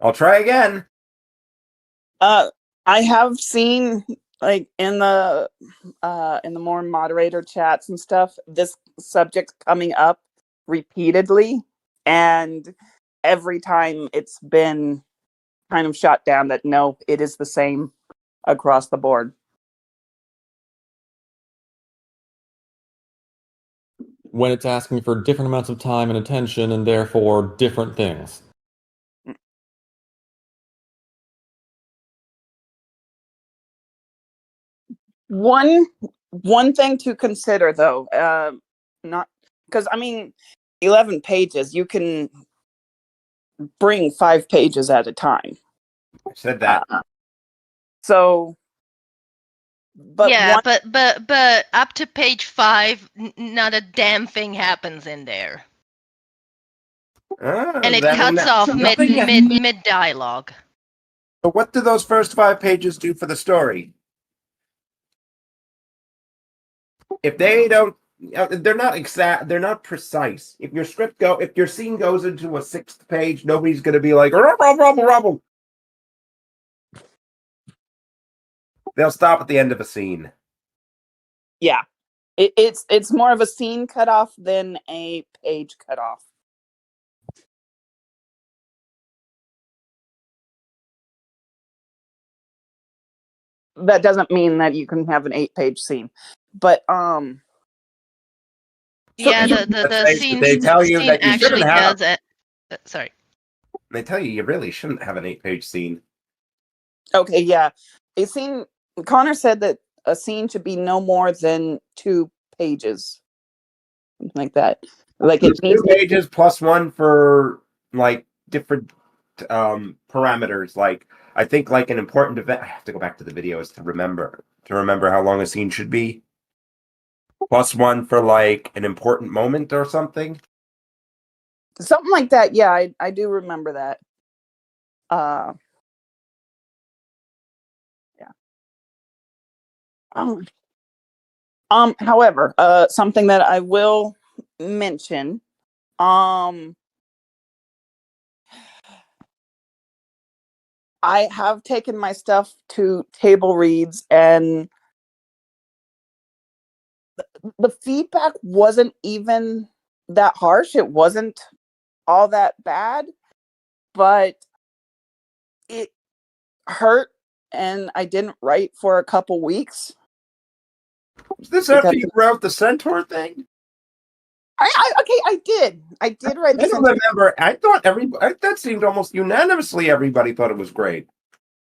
I'll try again. I have seen, like, in the more moderator chats and stuff, this subject coming up repeatedly, and every time it's been kind of shot down that no, it is the same across the board. when it's asking for different amounts of time and attention and therefore different things. One thing to consider though, not because 11 pages, you can bring 5 pages at a time. I said that. So, but yeah, but up to page 5, not a damn thing happens in there, and it cuts off mid dialogue. So what do those first 5 pages do for the story? If they don't, they're not exact. They're not precise. If your scene goes into a 6th page, nobody's going to be like rubble. They'll stop at the end of a scene. Yeah, it's more of a scene cutoff than a page cutoff. That doesn't mean that you can have an 8-page scene, but Yeah, so the scene, they tell you scene that you actually shouldn't have. does it. Sorry. They tell you really shouldn't have an 8-page scene. Okay, yeah, a scene. Connor said that a scene should be no more than 2 pages, something like that. Like it 2 needs pages plus 1 for like different parameters. Like I think like an important event. I have to go back to the videos to remember how long a scene should be. Plus 1 for like an important moment or something. something like that. Yeah, I do remember that. Yeah. However, something that I will mention, I have taken my stuff to table reads, and the feedback wasn't even that harsh. It wasn't all that bad, but it hurt, and I didn't write for a couple weeks. Was this after you wrote the Centaur thing? I did write the I don't remember. I thought that seemed almost unanimously everybody thought it was great.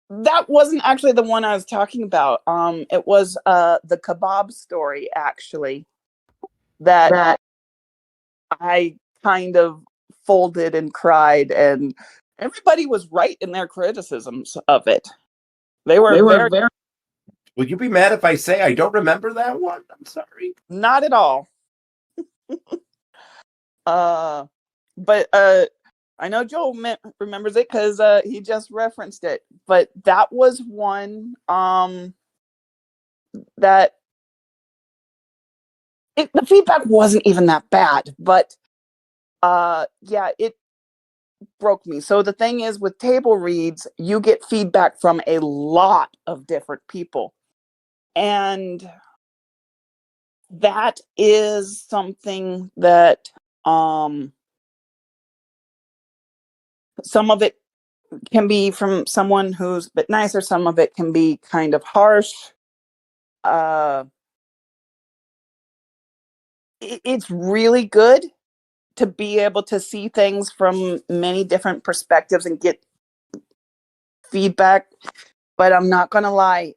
That wasn't actually the one I was talking about. It was the kebab story, actually, that I kind of folded and cried, and everybody was right in their criticisms of it. They were very Would you be mad if I say I don't remember that one? I'm sorry. not at all. But I know Joel remembers it because he just referenced it. But that was one that the feedback wasn't even that bad. But yeah, it broke me. So the thing is, with table reads, you get feedback from a lot of different people, and that is something that some of it can be from someone who's a bit nicer, some of it can be kind of harsh. It's really good to be able to see things from many different perspectives and get feedback, but I'm not gonna lie,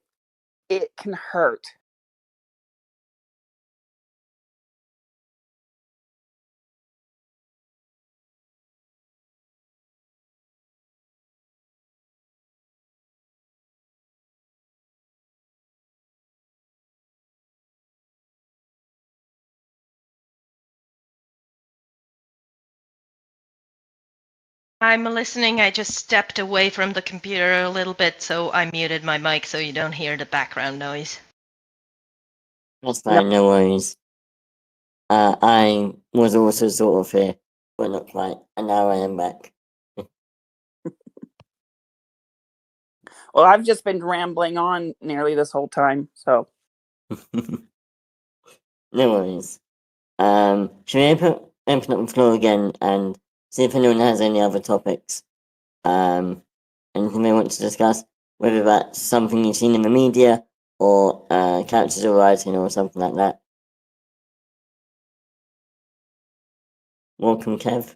it can hurt. I'm listening. I just stepped away from the computer a little bit, so I muted my mic so you don't hear the background noise. That's fine, no worries. I was also sort of here, but not quite, and now I am back. Well, I've just been rambling on nearly this whole time, so. No worries. Should we open up the floor again and see if anyone has any other topics? Anything they want to discuss, whether that's something you've seen in the media or characters or writing or something like that. Welcome, Kev.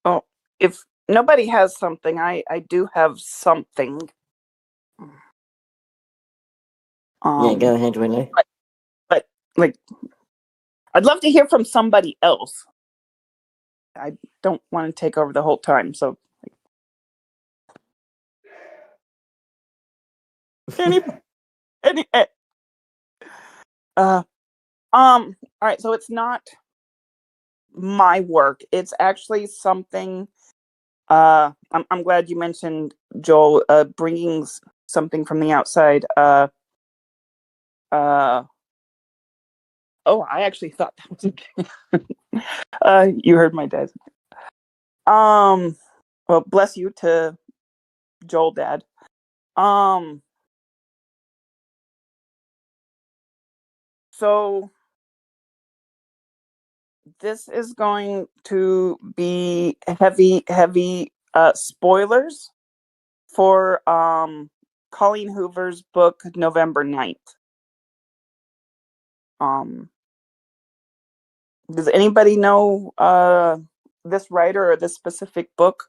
Oh, if nobody has something, I do have something. Yeah, go ahead, Willow. But like, I'd love to hear from somebody else. I don't want to take over the whole time, so. Any, all right, so it's not my work. It's actually something, I'm glad you mentioned, Joel, bringing something from the outside. Oh, I actually thought that was okay. You heard my dad. Well, bless you to Joel, Dad. So this is going to be heavy spoilers for Colleen Hoover's book November 9th. Does anybody know this writer or this specific book?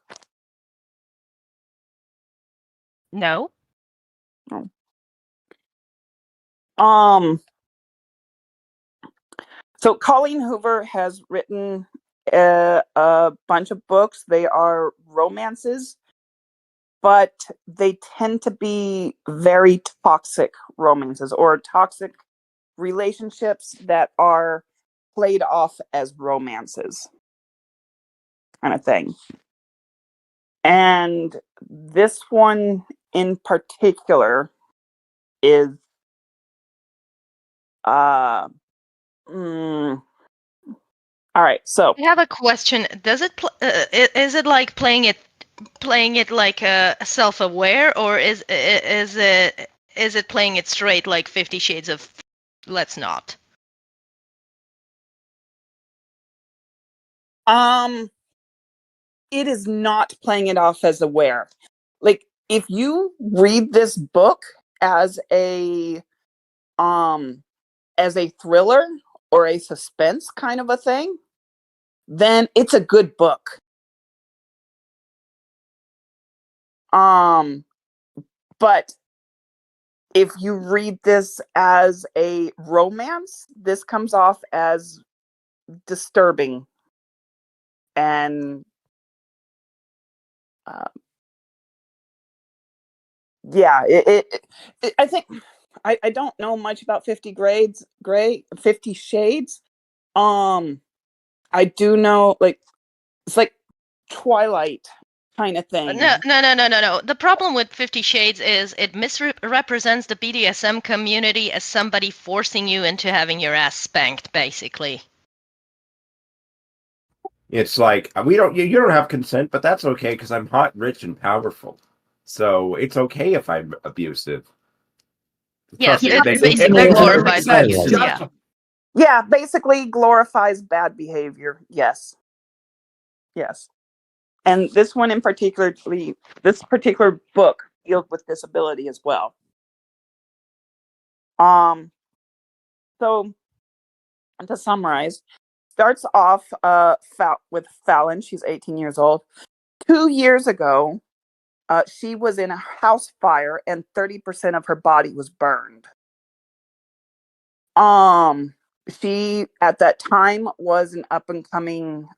No. So Colleen Hoover has written a bunch of books. They are romances, but they tend to be very toxic romances or toxic relationships that are played off as romances, kind of thing. And this one in particular is all right, so I have a question. Does it is it like playing it like self-aware, or is it playing it straight like 50 Shades of Let's Not? it is not playing it off as aware. Like, if you read this book as a thriller or a suspense kind of a thing, then it's a good book. But if you read this as a romance, this comes off as disturbing and yeah, I think I don't know much about 50 Shades. I do know, like, it's like Twilight kind of thing. No. The problem with 50 Shades is it misrepresents the BDSM community as somebody forcing you into having your ass spanked, basically. It's like you don't have consent, but that's okay because I'm hot, rich, and powerful. So it's okay if I'm abusive. Yes, Me, it makes basically perfect glorifies sense. abuse. Yeah. Yeah, basically glorifies bad behavior. Yes. And this one in particularly, this particular book deals with disability as well. So to summarize, starts off with Fallon. She's 18 years old. 2 years ago, she was in a house fire and 30% of her body was burned. She at that time was an up and coming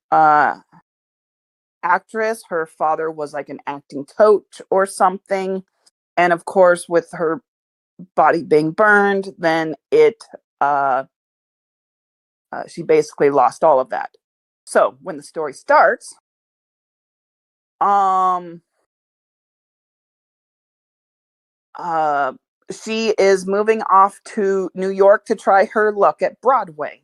actress. Her father was like an acting coach or something. And of course, with her body being burned, then she basically lost all of that. So when the story starts, she is moving off to New York to try her luck at Broadway.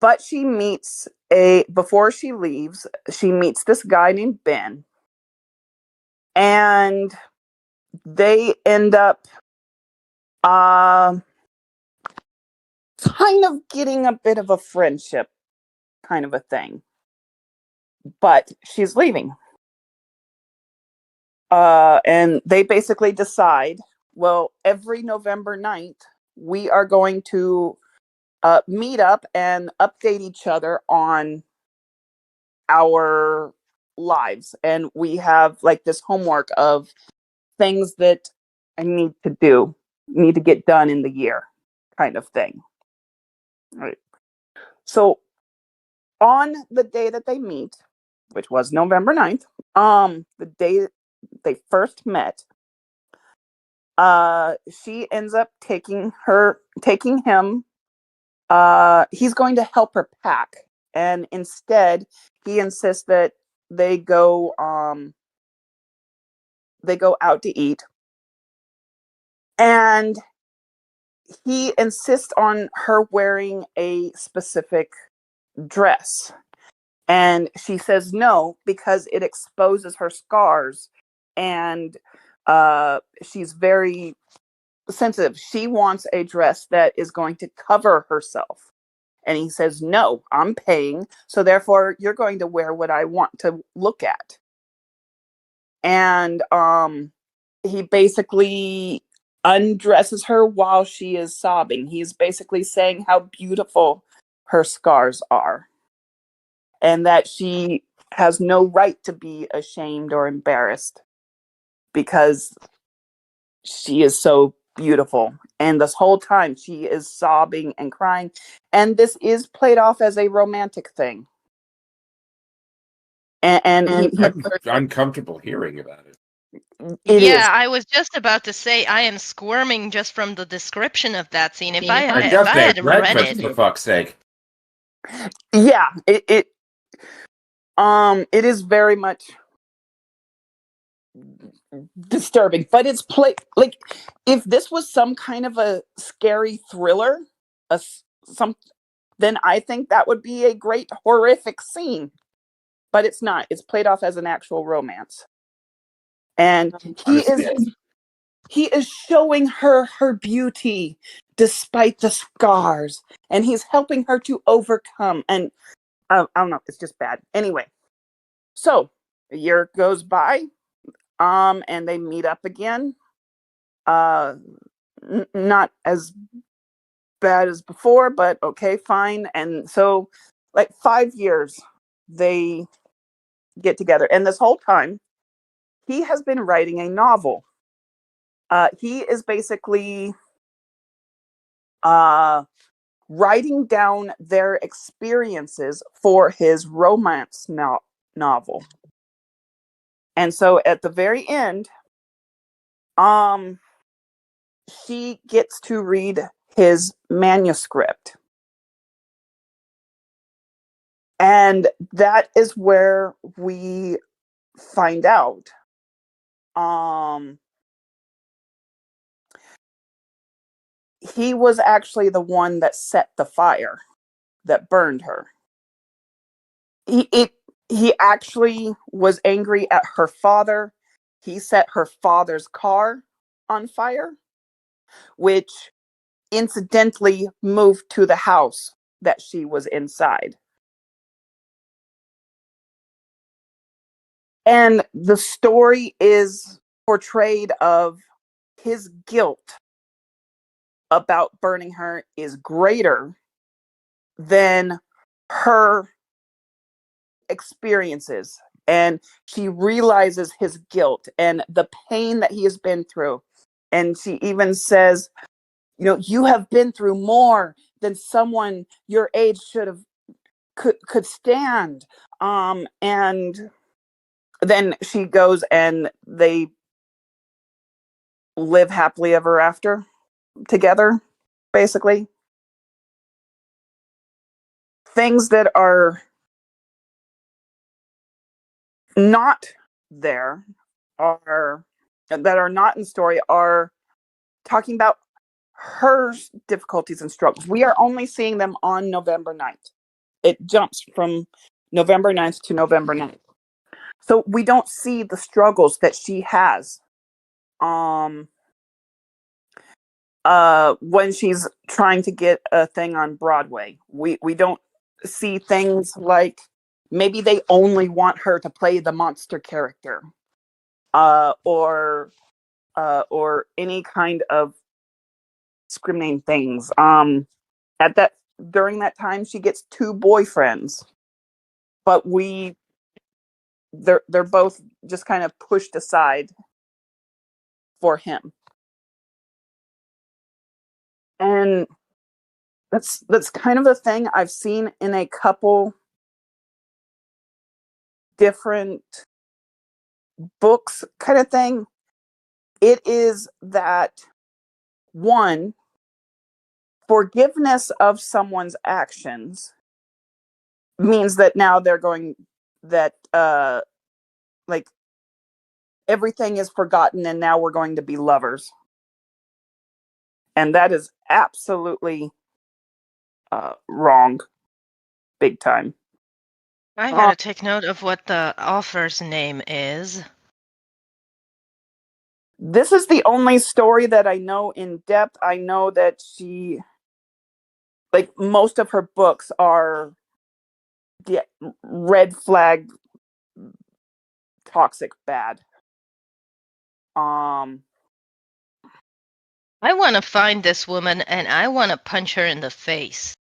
But before she leaves, she meets this guy named Ben. And they end up kind of getting a bit of a friendship kind of a thing. But she's leaving. And they basically decide Well, every November 9th, we are going to meet up and update each other on our lives. And we have like this homework of things that I need to get done in the year, kind of thing. All right. So on the day that they meet, which was November 9th, the day they first met, she ends up taking him. He's going to help her pack, and instead he insists that they go out to eat, and he insists on her wearing a specific dress, and she says no because it exposes her scars, and she's very sensitive. She wants a dress that is going to cover herself. And he says, no, I'm paying, so therefore you're going to wear what I want to look at. And he basically undresses her while she is sobbing. He's basically saying how beautiful her scars are, and that she has no right to be ashamed or embarrassed because she is so beautiful. And this whole time she is sobbing and crying. And this is played off as a romantic thing. And I'm uncomfortable hearing about it. It is. I was just about to say I am squirming just from the description of that scene. If I I had just ate read breakfast, it, for fuck's sake. Yeah, it is very much disturbing, but it's like if this was some kind of a scary thriller, then I think that would be a great horrific scene. But it's not. It's played off as an actual romance. And he is showing her beauty despite the scars, and he's helping her to overcome. And I don't know, it's just bad. Anyway, so a year goes by, and they meet up again. Not as bad as before, but okay, fine. And so, like 5 years, they get together, and this whole time, he has been writing a novel. He is basically writing down their experiences for his romance novel. And so at the very end, she gets to read his manuscript. And that is where we find out he was actually the one that set the fire that burned her. He actually was angry at her father. He set her father's car on fire, which incidentally moved to the house that she was inside. And the story is portrayed of his guilt about burning her is greater than her experiences. And she realizes his guilt and the pain that he has been through. And she even says, you have been through more than someone your age could stand. And then she goes and they live happily ever after together, basically. Things that are not there that are not in story are talking about her difficulties and struggles. We are only seeing them on November 9th. It jumps from November 9th to November 9th. So we don't see the struggles that she has when she's trying to get a thing on Broadway. We don't see things like maybe they only want her to play the monster character, or or any kind of discriminating things. During that time, she gets 2 boyfriends, but they're both just kind of pushed aside for him. And that's kind of a thing I've seen in a couple different books, kind of thing. It is that, one, forgiveness of someone's actions means that now they're going, that like everything is forgotten and now we're going to be lovers. And that is absolutely wrong, big time. I gotta take note of what the author's name is. This is the only story that I know in depth. I know that she, like, most of her books are red flag, toxic, bad. I want to find this woman and I want to punch her in the face.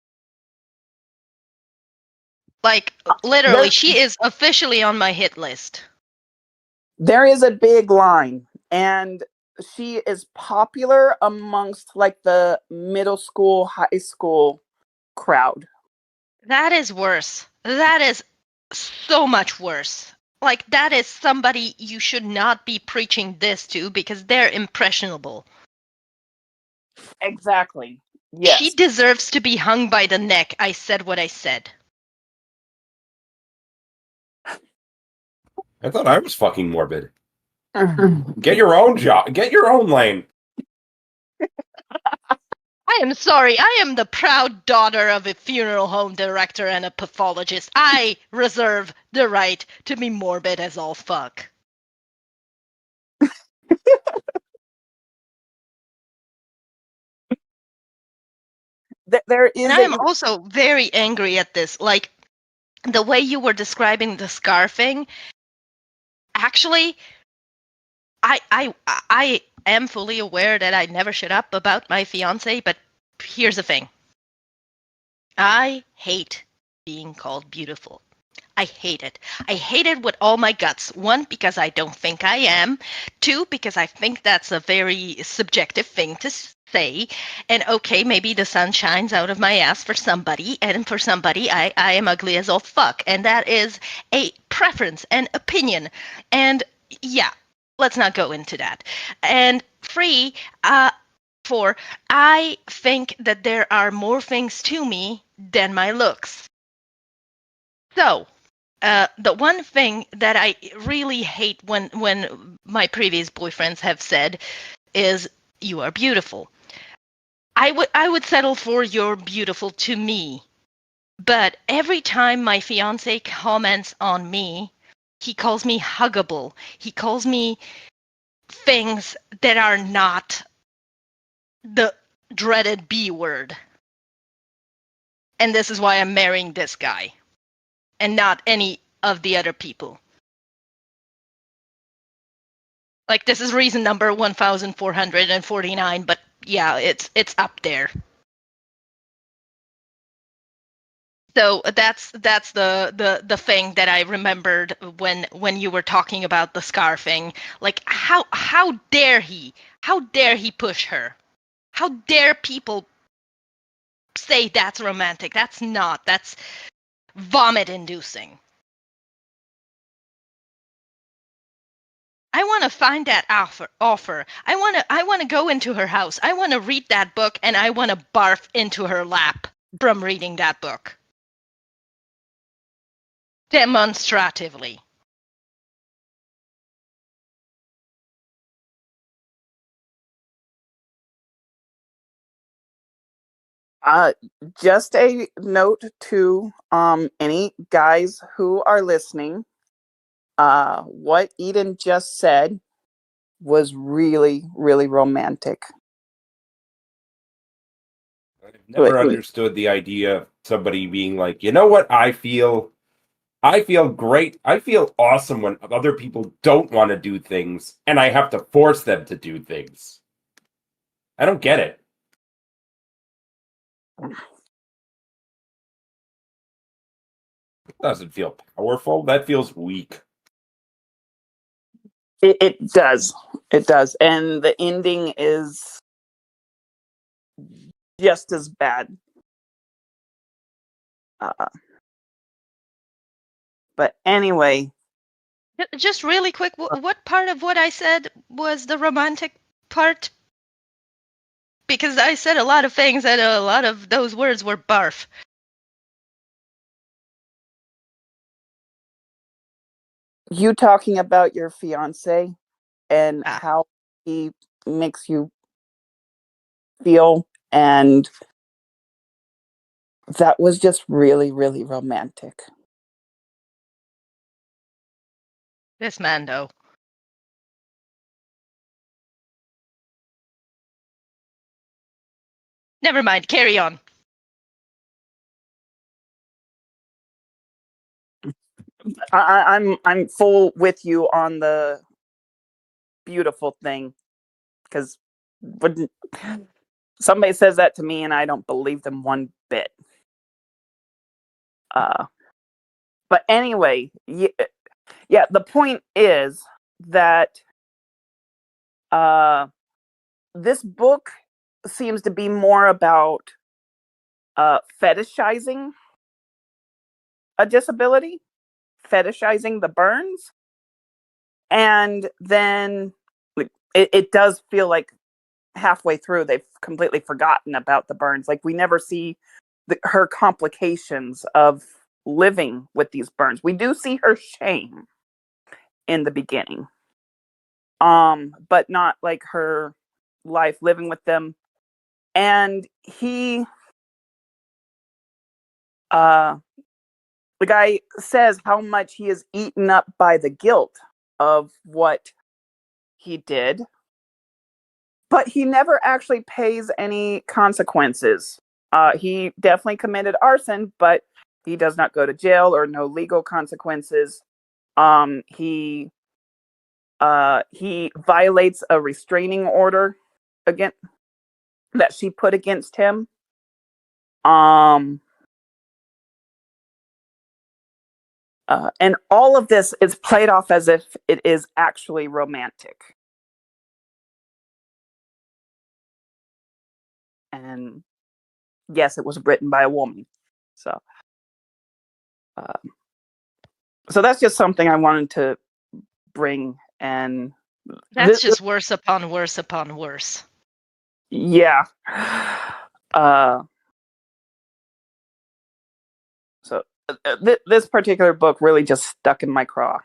Like, literally, she is officially on my hit list. There is a big line, and she is popular amongst like the middle school, high school crowd. That is worse. That is so much worse. Like, that is somebody you should not be preaching this to because they're impressionable. Exactly. Yes. She deserves to be hung by the neck. I said what I said. I thought I was fucking morbid. Get your own job. Get your own lane. I am sorry. I am the proud daughter of a funeral home director and a pathologist. I reserve the right to be morbid as all fuck. There is, and I am also very angry at this. Like, the way you were describing the scarfing. Actually, I am fully aware that I never shut up about my fiance, but here's the thing. I hate being called beautiful. I hate it. I hate it with all my guts. 1, because I don't think I am. 2, because I think that's a very subjective thing to say. And okay, maybe the sun shines out of my ass for somebody, and for somebody I am ugly as all fuck. And that is a preference and opinion. And yeah, let's not go into that. And 3, 4, I think that there are more things to me than my looks. So, the one thing that I really hate when my previous boyfriends have said is, "You are beautiful." I would settle for "you're beautiful" to me, but every time my fiance comments on me, he calls me huggable. He calls me things that are not the dreaded B word. And this is why I'm marrying this guy and not any of the other people. Like, this is reason number 1449, but yeah, it's up there. So that's the thing that I remembered when you were talking about the scarfing. Like, how dare he? How dare he push her? How dare people say that's romantic? That's not. That's vomit inducing. I want to find that offer. I want to go into her house. I want to read that book, and I want to barf into her lap from reading that book. Demonstratively. Just a note to any guys who are listening. What Eden just said was really, really romantic. I've never understood the idea of somebody being like, you know what I feel? I feel great. I feel awesome when other people don't want to do things and I have to force them to do things. I don't get it. It doesn't feel powerful. That feels weak. It does. It does. And the ending is just as bad. But anyway. Just really quick, what part of what I said was the romantic part? Because I said a lot of things and a lot of those words were barf. You talking about your fiance and how he makes you feel, and that was just really, really romantic. This Mando. Never mind, carry on. I'm full with you on the beautiful thing, because somebody says that to me and I don't believe them one bit. But anyway, yeah, the point is that this book seems to be more about fetishizing a disability, fetishizing the burns, and then it does feel like halfway through they've completely forgotten about the burns. Like, we never see her complications of living with these burns. We do see her shame in the beginning, but not like her life living with them. And he the guy says how much he is eaten up by the guilt of what he did, but he never actually pays any consequences. He definitely committed arson, but he does not go to jail or no legal consequences. He violates a restraining order again that she put against him. And all of this is played off as if it is actually romantic. And yes, it was written by a woman. So that's just something I wanted to bring. And that's just worse upon worse upon worse. Yeah. So this particular book really just stuck in my craw.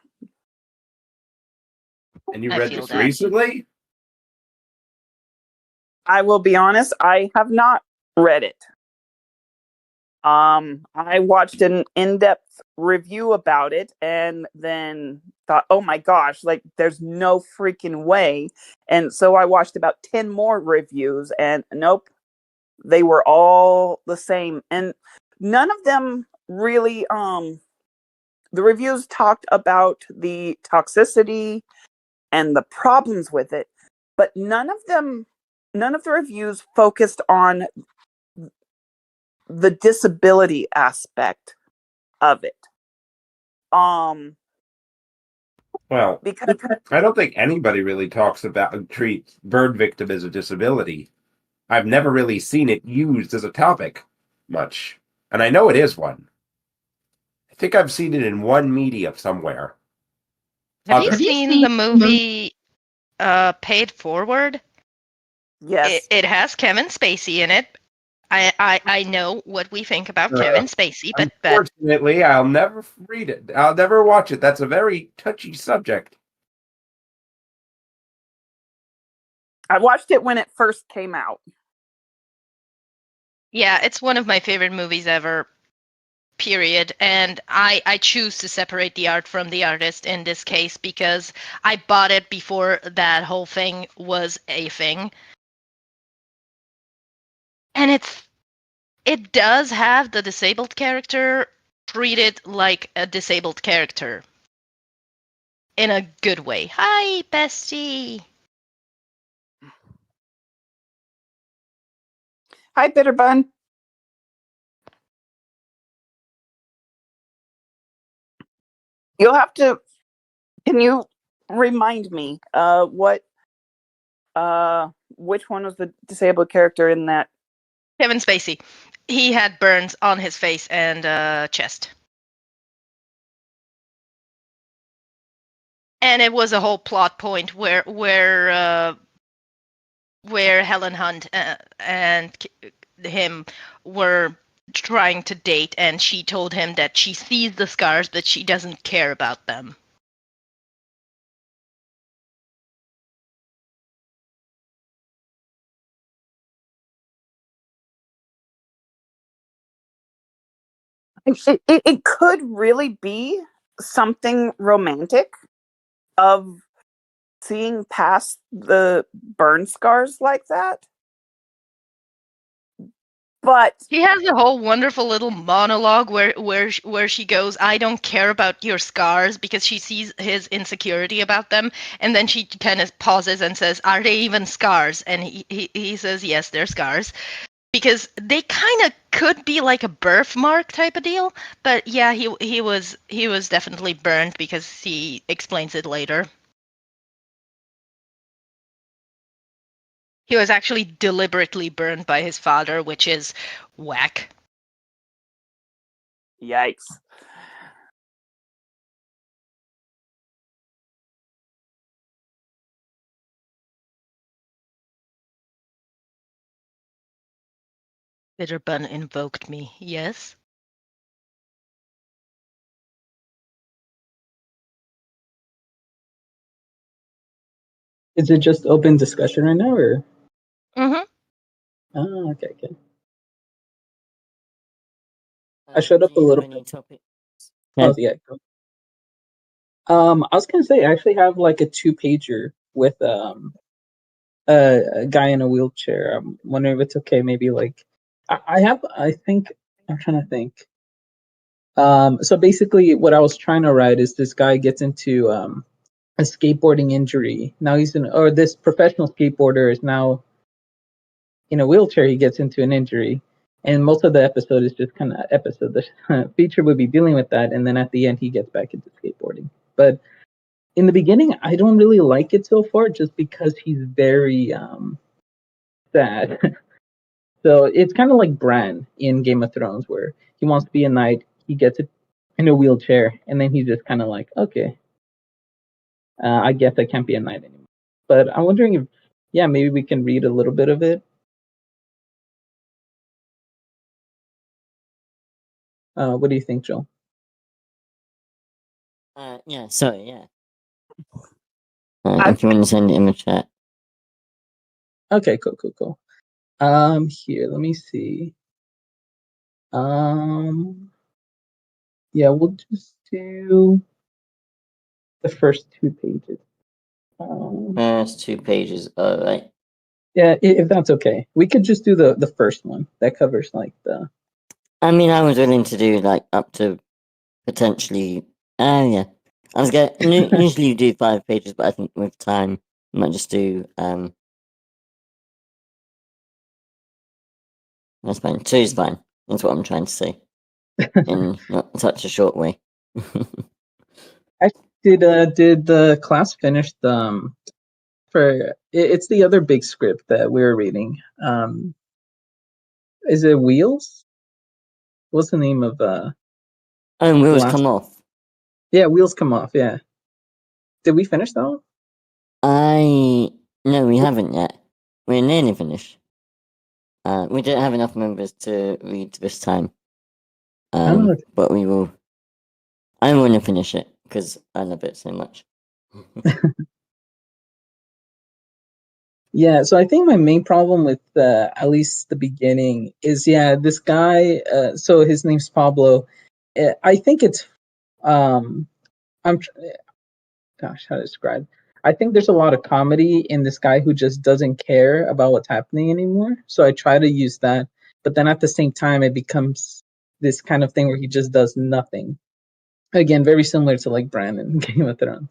And you read this recently? I will be honest, I have not read it. I watched an in-depth review about it and then thought, oh my gosh, like, there's no freaking way. And so I watched about 10 more reviews and nope, they were all the same. And none of them really, the reviews talked about the toxicity and the problems with it, but none of the reviews focused on the disability aspect of it. Well, because I don't think anybody really talks about treats burn victim as a disability. I've never really seen it used as a topic much, and I know it is one. I think I've seen it in one media somewhere. Have you seen the movie Paid Forward? Yes. It has Kevin Spacey in it. I know what we think about Kevin Spacey, but unfortunately, I'll never read it. I'll never watch it. That's a very touchy subject. I watched it when it first came out. Yeah, it's one of my favorite movies ever, period. And I choose to separate the art from the artist in this case because I bought it before that whole thing was a thing. And it does have the disabled character treated like a disabled character. In a good way. Hi, bestie. Hi, Bitterbun. You'll have to. Can you remind me which one was the disabled character in that? Kevin Spacey. He had burns on his face and chest. And it was a whole plot point where Helen Hunt and him were trying to date, and she told him that she sees the scars, but she doesn't care about them. It could really be something romantic of seeing past the burn scars like that. But he has a whole wonderful little monologue where she goes, "I don't care about your scars," because she sees his insecurity about them, and then she kind of pauses and says, "Are they even scars?" And he says, "Yes, they're scars." Because they kind of could be like a birthmark type of deal, but yeah, he was definitely burned because he explains it later. He was actually deliberately burned by his father, which is whack. yikes. Bitterbun invoked me. Yes. Is it just open discussion right now, or? Mm-hmm. Oh, okay. I showed up Do a you have little any bit. topics? Oh, yeah. Go. I was gonna say I actually have like a 2-pager with a guy in a wheelchair. I'm wondering if it's okay. Maybe like I think I'm trying to think. So basically, what I was trying to write is this guy gets into a skateboarding injury. Now or this professional skateboarder is now in a wheelchair. He gets into an injury, and most of the episode is just kind of episode. The feature would be dealing with that, and then at the end he gets back into skateboarding. But in the beginning, I don't really like it so far, just because he's very sad. So it's kind of like Bran in Game of Thrones, where he wants to be a knight, he gets it in a wheelchair, and then he's just kind of like, okay, I guess I can't be a knight anymore. But I'm wondering if, yeah, maybe we can read a little bit of it. What do you think, Joel? Yeah, sorry, yeah. If you want to send it in the chat. Okay, cool. Here, let me see. Yeah, we'll just do the first 2 pages. First 2 pages, alright. Yeah, if that's okay. We could just do the first one. That covers like the... I mean, I was willing to do like up to potentially. Yeah. I was going usually you do 5 pages, but I think with time I might just do that's fine. 2 is fine. That's what I'm trying to say. In not such a short way. Did the class finish the it's the other big script that we were reading. Is it Wheels? What's the name of Wheels come off. Yeah, Wheels Come Off, yeah. Did we finish that one? No, we haven't yet. We're nearly finished. We don't have enough members to read this time. Okay. But we will. I want to finish it because I love it so much. Yeah, so I think my main problem with at least the beginning is, yeah, this guy, so his name's Pablo. I think it's I'm gosh, how to describe. I think there's a lot of comedy in this guy who just doesn't care about what's happening anymore. So I try to use that, but then at the same time, it becomes this kind of thing where he just does nothing. Again, very similar to like Bran in Game of Thrones.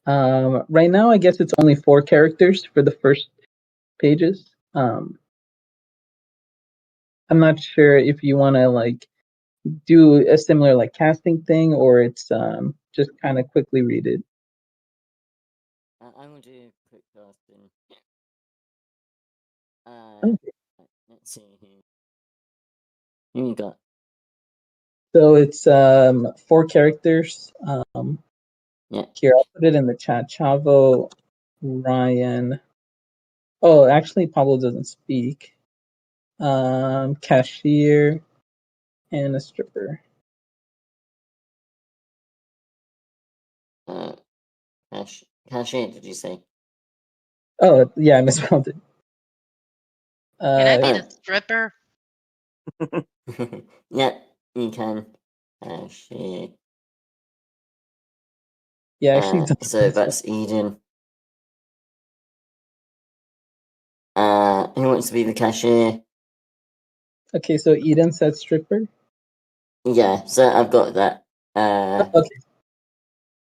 Right now, I guess it's only 4 characters for the first pages. I'm not sure if you want to like do a similar like casting thing, or it's just kind of quickly read it. I will do quick casting. Okay. Let's see who you got. So it's 4 characters. Yeah. Here, I'll put it in the chat. Chavo, Ryan. Oh, actually, Pablo doesn't speak. Cashier, and a stripper. Cashier, did you say? Oh, yeah, I misspelled it. Can I be Uh, the stripper? Yeah, you can. Cashier. Yeah, actually, So that's Eden. Who wants to be the cashier? okay. So Eden said stripper. Yeah, so I've got that. Okay.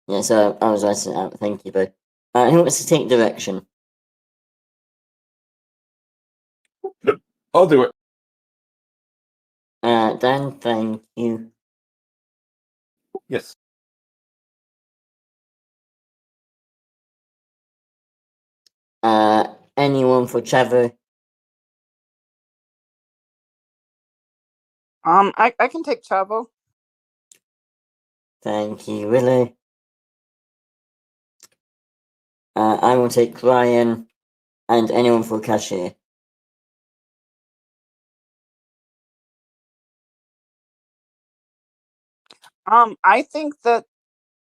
Yeah, so I was writing it out. Thank you, Bo. Who wants to take direction? I'll do it. Dan, thank you. Yes. Anyone for Chavo? I can take Chavo. Thank you, Willow. I will take Ryan, and anyone for cashier. I think that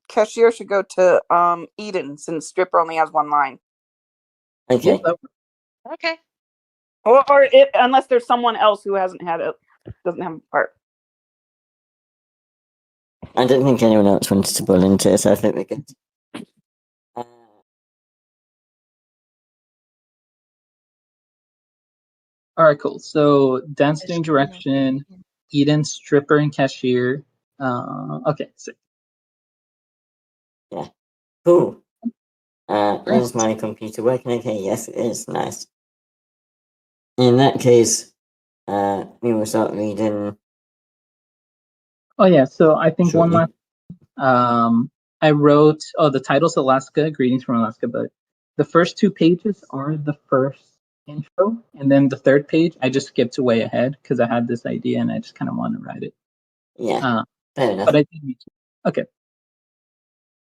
Cashier should go to Eden, since Stripper only has 1 line. Okay. Yeah, Okay. Or unless there's someone else who doesn't have a part. I don't think anyone else wanted to volunteer, so I think we're good. all right, cool. So dance doing direction, Eden, stripper, and cashier. Okay. So, Cool. Is my computer working okay? Yes, it is. Nice. In that case, we will start reading. oh yeah. So I think one Shortly. last. I wrote. Oh, the title's Alaska. Greetings from Alaska, but the first 2 pages are the first intro, and then the 3rd page I just skipped way ahead because I had this idea and I just kind of want to write it. Yeah, fair enough. But I think okay.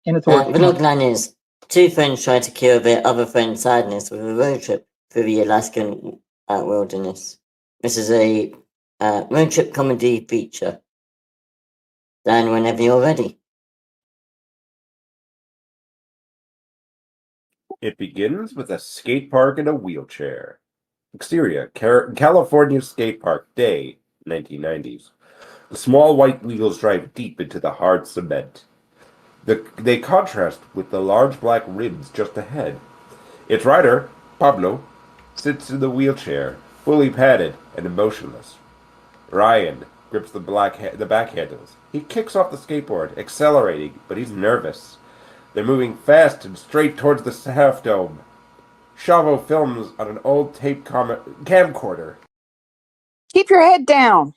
And it's The working. logline is 2 friends try to cure their other friend's sadness with a road trip through the Alaskan wilderness. This is a road trip comedy feature. Dan, whenever you're ready. It begins with a skate park and a wheelchair. Exterior, California skate park, day, 1990s. The small white wheels drive deep into the hard cement. They contrast with the large black rims just ahead. Its rider, Pablo, sits in the wheelchair, fully padded and emotionless. Ryan grips the back handles. He kicks off the skateboard, accelerating, but he's nervous. They're moving fast and straight towards the half dome. Chavo films on an old tape camcorder. Keep your head down.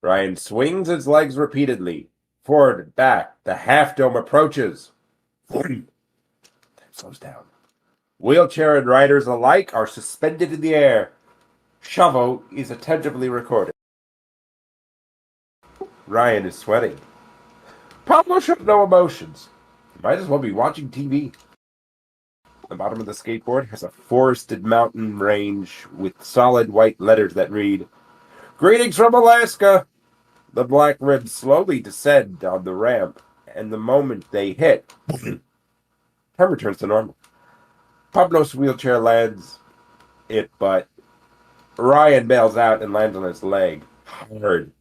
Ryan swings his legs repeatedly. Forward and back. The half dome approaches. Time slows down. Wheelchair and riders alike are suspended in the air. Chavo is attentively recorded. Ryan is sweating. Pablo shows no emotions. He might as well be watching TV. The bottom of the skateboard has a forested mountain range with solid white letters that read, "Greetings from Alaska." The black ribs slowly descend on the ramp, and the moment they hit, time returns to normal. Pablo's wheelchair lands it, but Ryan bails out and lands on his leg. Hard.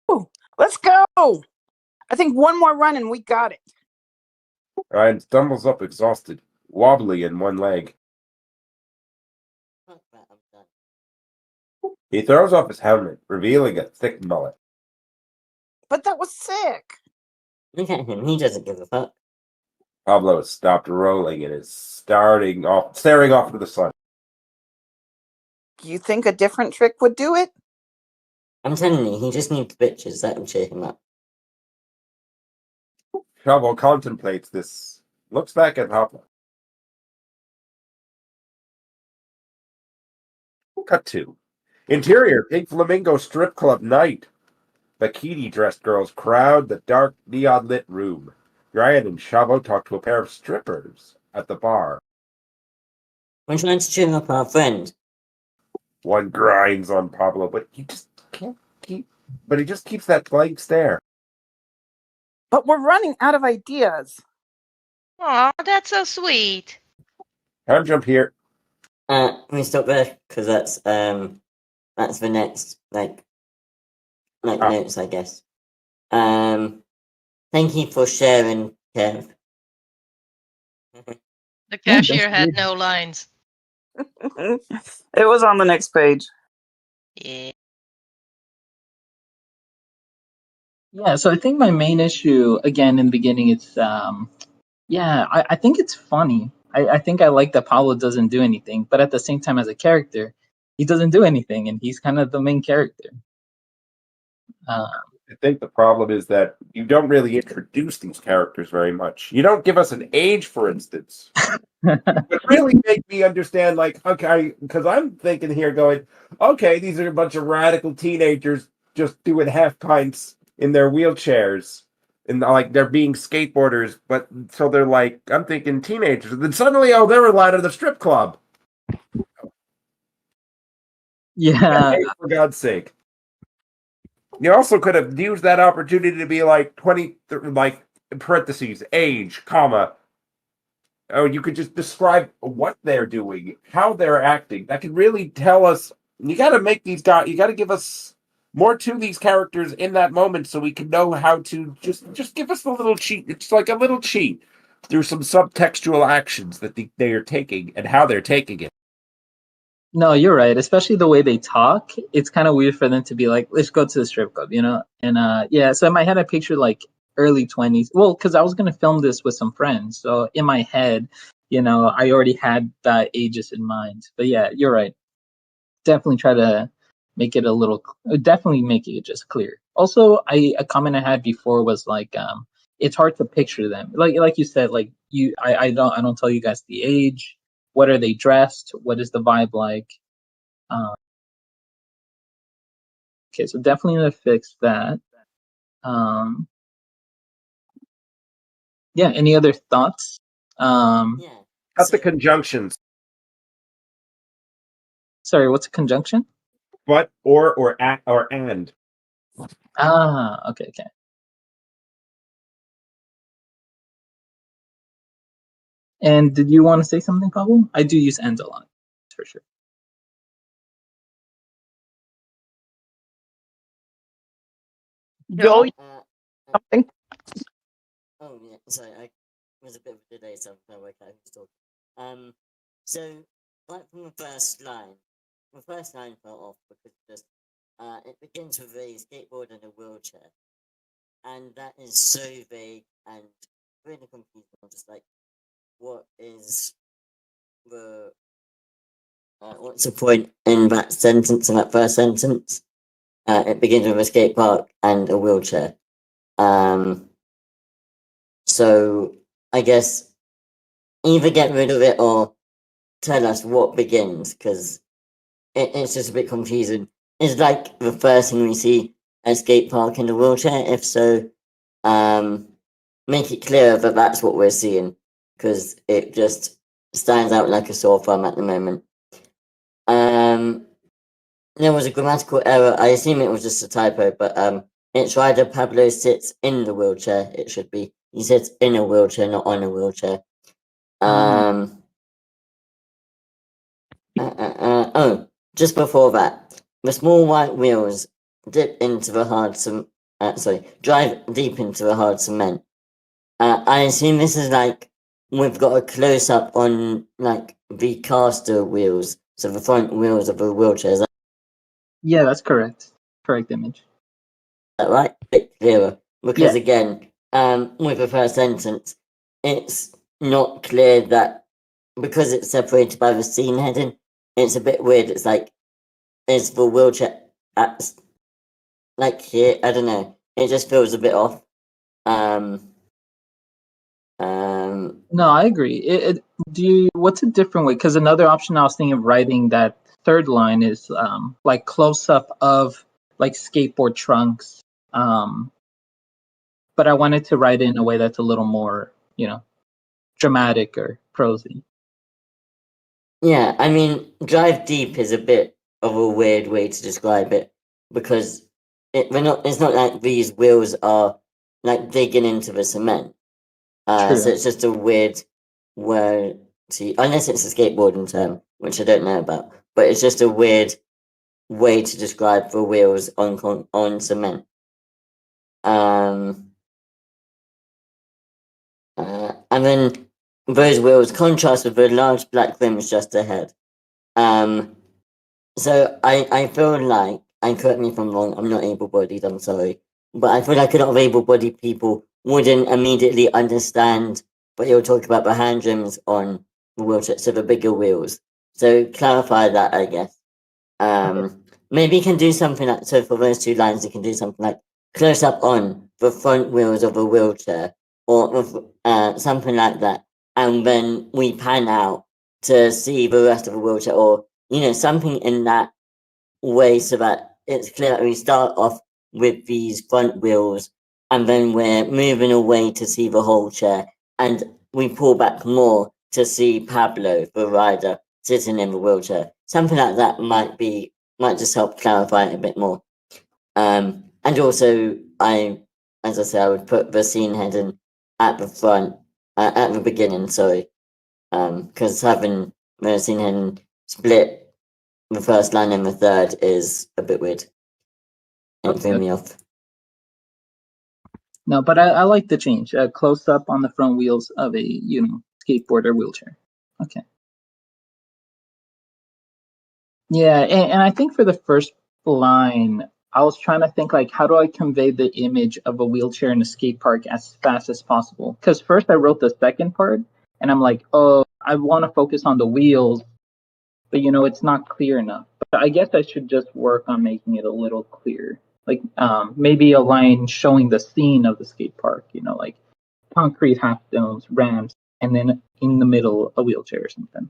Ooh, let's go. I think one more run and we got it. Ryan stumbles up exhausted, wobbly in one leg. He throws off his helmet, revealing a thick mullet. But that was sick. Look at him. He doesn't give a fuck. Pablo has stopped rolling and is staring off into the sun. Do you think a different trick would do it? I'm telling you, he just needs bitches. That will cheer him up. Pablo contemplates this, looks back at Pablo. Cut 2. Interior, Pink Flamingo Strip Club night. Bikini-dressed girls crowd the dark, neon-lit room. Ryan and Chavo talk to a pair of strippers at the bar. We're trying to cheer up our friend. One grinds on Pablo, but he just can't keep. But he just keeps that blank stare. But we're running out of ideas. Aw, that's so sweet. Time jump here. We stop there because that's the next notes, I guess. Thank you for sharing, Kev. The cashier that's had good. no lines. It was on the next page. Yeah. Yeah, so I think my main issue, again, in the beginning, it's, I think it's funny. I think I like that Pablo doesn't do anything, but at the same time, as a character, he doesn't do anything, and he's kind of the main character. I think the problem is that you don't really introduce these characters very much. You don't give us an age, for instance. It really make me understand, like, okay, because I'm thinking here going, okay, these are a bunch of radical teenagers just doing half pints in their wheelchairs. And like they're being skateboarders, but so they're like, I'm thinking teenagers. And then suddenly, oh, they're allowed at the strip club. Yeah, Hey, for God's sake. You also could have used that opportunity to be like 20, like in parentheses, age, comma. Oh, you could just describe what they're doing, how they're acting. That could really tell us. You got to make these guys. You got to give us more to these characters in that moment, so we can know how to just give us a little cheat. It's like a little cheat through some subtextual actions that they are taking and how they're taking it. no, you're right. Especially the way they talk, it's kind of weird for them to be like, "Let's go to the strip club," you know. And yeah, so in my head, I pictured like early 20s. Well, because I was gonna film this with some friends, so in my head, I already had the ages in mind. But yeah, you're right. Definitely try to make it definitely make it just clear. Also, a comment I had before was like, it's hard to picture them. Like you said, like I don't tell you guys the age. What are they dressed? What is the vibe like? Okay, so definitely to fix that. Yeah. Any other thoughts? Yeah. That's the conjunctions. Sorry, what's a conjunction? But or and. Okay. And did you want to say something, Pablo? I do use and a lot, for sure. Joel, something? Oh yeah, sorry, I was a bit of a delay, so I'm trying to work out who's talking. So right from the first line fell off because it begins with a skateboard and a wheelchair, and that is so vague and really confusing. I'm just like, what is the what's the point in that sentence, in that first sentence? It begins with a skate park and a wheelchair. So I guess either get rid of it or tell us what begins, because it's just a bit confusing. Is like the first thing we see a skate park in a wheelchair? If so, make it clear that that's what we're seeing, because it just stands out like a sore thumb at the moment. There was a grammatical error. I assume it was just a typo, but it's rider Pablo sits in the wheelchair. It should be. He sits in a wheelchair, not on a wheelchair. Oh, just before that, the small white wheels drive deep into the hard cement. I assume this is like we've got a close up on like the caster wheels, so the front wheels of the wheelchairs. Yeah, that's correct. Correct image. That right? A bit clearer. Because Yeah. again, with the first sentence, it's not clear that because it's separated by the scene heading, it's a bit weird. It's like, is the wheelchair at, like here? I don't know. It just feels a bit off. No, I agree. What's a different way? Because another option I was thinking of writing that third line is like close up of like skateboard trunks. But I wanted to write it in a way that's a little more, dramatic or prosy. Yeah, I mean, drive deep is a bit of a weird way to describe it because it's not like these wheels are like digging into the cement. True. So it's just a weird word to, unless it's a skateboarding term, which I don't know about, but it's just a weird way to describe the wheels on cement. And then those wheels contrast with the large black rims just ahead. So I feel like, and correct me if I'm wrong, I'm not able-bodied, I'm sorry, but I feel like a lot of able-bodied people wouldn't immediately understand what you're talking about the hand rims on the wheelchair, so the bigger wheels. So clarify that, I guess. Maybe you can do something like, so for those two lines, you can do something like close up on the front wheels of a wheelchair or something like that. And then we pan out to see the rest of the wheelchair or, something in that way so that it's clear that we start off with these front wheels and then we're moving away to see the whole chair and we pull back more to see Pablo, the rider, sitting in the wheelchair. Something like that might just help clarify it a bit more. And also, as I say, I would put the scene heading at the front, at the beginning, sorry. Because having the scene heading split the first line and the third is a bit weird. It threw me off. No, but I like the change. Close up on the front wheels of a, skateboard or wheelchair. Okay. Yeah, and I think for the first line, I was trying to think like, how do I convey the image of a wheelchair in a skate park as fast as possible? Because first I wrote the second part, and I'm like, oh, I want to focus on the wheels, but it's not clear enough. But I guess I should just work on making it a little clearer. Like maybe a line showing the scene of the skate park, like concrete half domes, ramps, and then in the middle a wheelchair or something.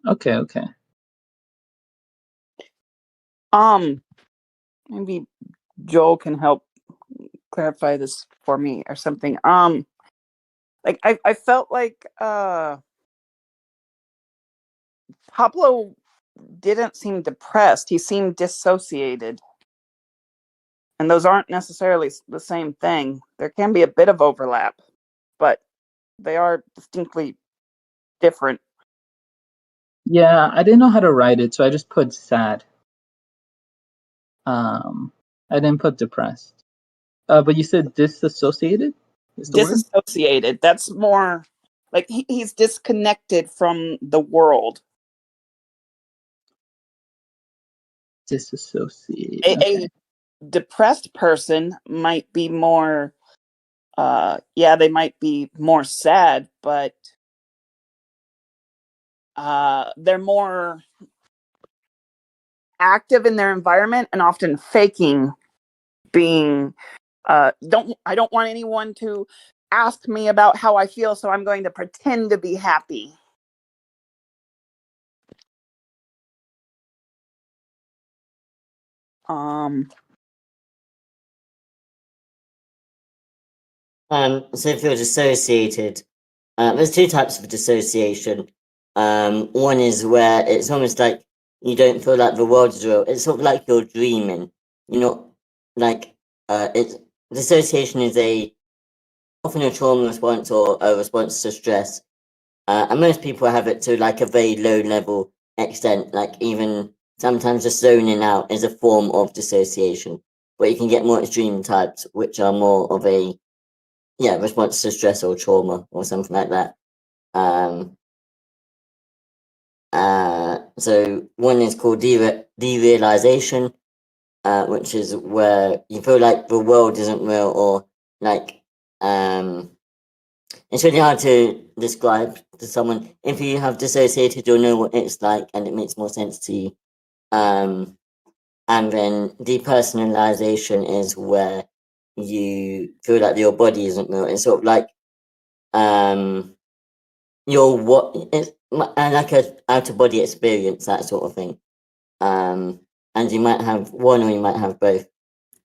Okay. Maybe Joel can help clarify this for me or something. Like I felt like Pablo didn't seem depressed. He seemed dissociated. And those aren't necessarily the same thing. There can be a bit of overlap, but they are distinctly different. Yeah, I didn't know how to write it, so I just put sad. I didn't put depressed. But you said disassociated? Is the word? Disassociated. That's more like he's disconnected from the world. Disassociated. A depressed person might be more they might be more sad, but they're more active in their environment and often faking being I don't want anyone to ask me about how I feel, so I'm going to pretend to be happy. So if you're dissociated, there's two types of dissociation. One is where it's almost like you don't feel like the world is real. It's sort of like you're dreaming. Dissociation is often a trauma response or a response to stress. And most people have it to like a very low level extent, like even sometimes just zoning out is a form of dissociation. But you can get more extreme types, which are more of a response to stress or trauma or something like that. So one is called derealization, which is where you feel like the world isn't real, or like it's really hard to describe to someone. If you have dissociated, you'll know what it's like, and it makes more sense to you. And then depersonalization is where you feel like your body isn't real. It's sort of like your what it's like a out of body experience, that sort of thing. And you might have one or you might have both.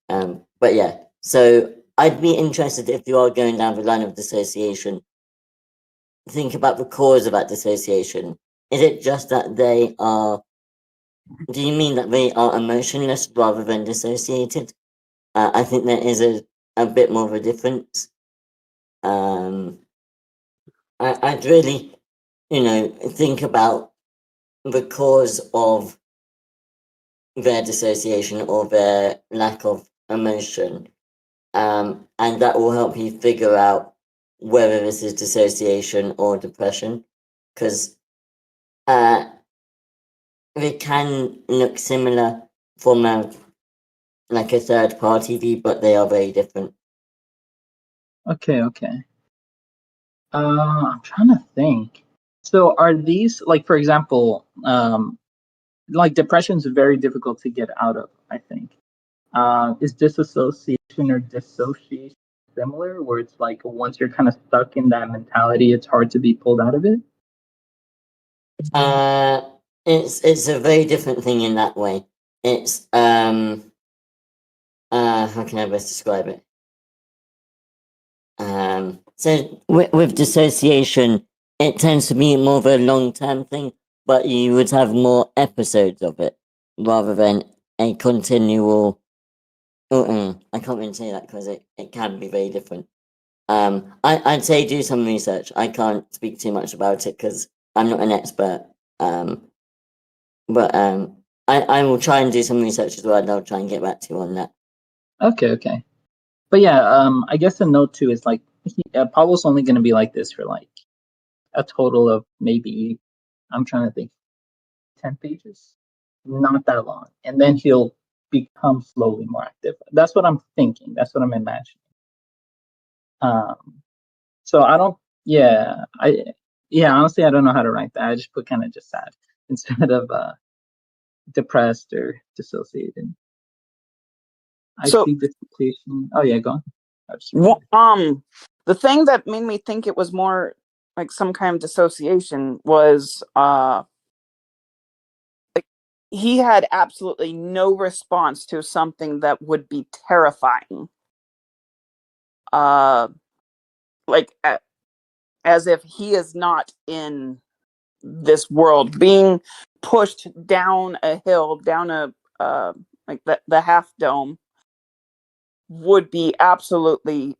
But yeah, so I'd be interested, if you are going down the line of dissociation, think about the cause of that dissociation. Is it just that they are, do you mean that they are emotionless rather than dissociated? I think there is a bit more of a difference. I'd really, think about the cause of their dissociation or their lack of emotion. And that will help you figure out whether this is dissociation or depression, because they can look similar from a third party view, but they are very different. Okay. I'm trying to think. So are these, like, for example, like depression is very difficult to get out of, I think. Is disassociation or dissociation similar, where it's like once you're kind of stuck in that mentality, it's hard to be pulled out of it? It's a very different thing in that way. It's how can I best describe it? So with dissociation, it tends to be more of a long-term thing, but you would have more episodes of it rather than a continual. I can't really say that because it can be very different. I'd say do some research. I can't speak too much about it because I'm not an expert. But I will try and do some research as well, and I'll try and get back to you on that. Okay. But yeah, I guess the note too is like Pablo's only going to be like this for like a total of maybe, I'm trying to think, 10 pages, not that long, and then he'll become slowly more active. That's what I'm thinking. That's what I'm imagining. So I don't. Honestly, I don't know how to write that. I just put kind of just sad instead of depressed or dissociated. I see dissociation. Oh yeah, go on. The thing that made me think it was more like some kind of dissociation was like he had absolutely no response to something that would be terrifying. Like as if he is not in this world, being pushed down a hill, down a like the half dome, would be absolutely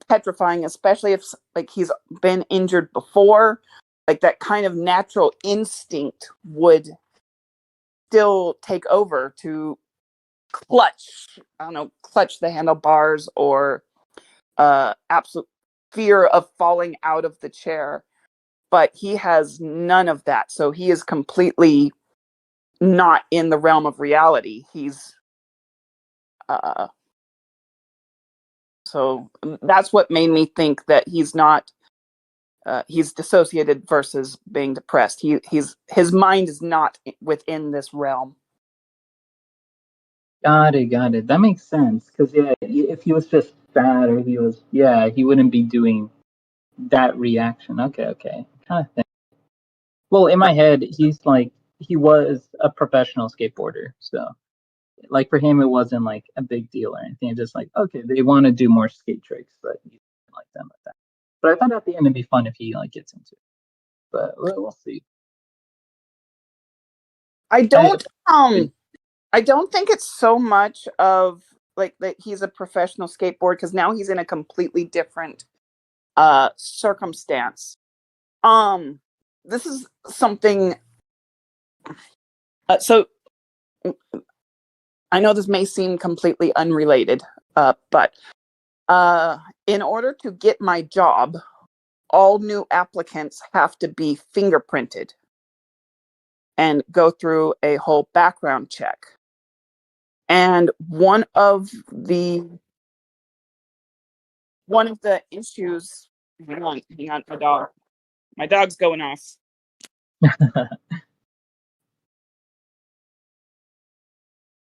petrifying, especially if like he's been injured before. Like that kind of natural instinct would still take over to clutch the handlebars, or absolute fear of falling out of the chair. But he has none of that, so he is completely not in the realm of reality. He's so that's what made me think that he's not he's dissociated versus being depressed. His mind is not within this realm. Got it. That makes sense. Because yeah, if he was just sad, or he wouldn't be doing that reaction. Okay. I'm trying to think. Well, in my head, he was a professional skateboarder, so like for him, it wasn't like a big deal or anything. It's just like, okay, they want to do more skate tricks, but he didn't like them like that. But I thought at the end it'd be fun if he like gets into it. But we'll see. I don't think it's so much of like that he's a professional skateboarder, because now he's in a completely different circumstance. This is something so I know this may seem completely unrelated, but in order to get my job, all new applicants have to be fingerprinted. and go through a whole background check. And one of the issues, hang on, my dog's going off.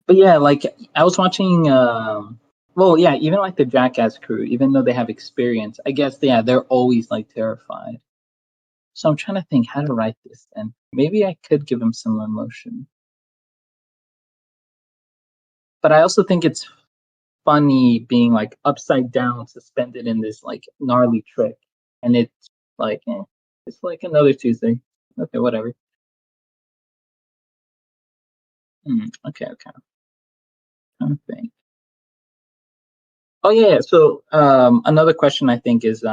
But yeah, like I was watching well, yeah, even like the Jackass crew, even though they have experience, I guess they're always like terrified. So I'm trying to think how to write this, and maybe I could give him some emotion. But I also think it's funny being like upside down, suspended in this like gnarly trick, and it's like, it's like another Tuesday. Okay, whatever. Okay. Trying to think. Oh yeah. So another question I think is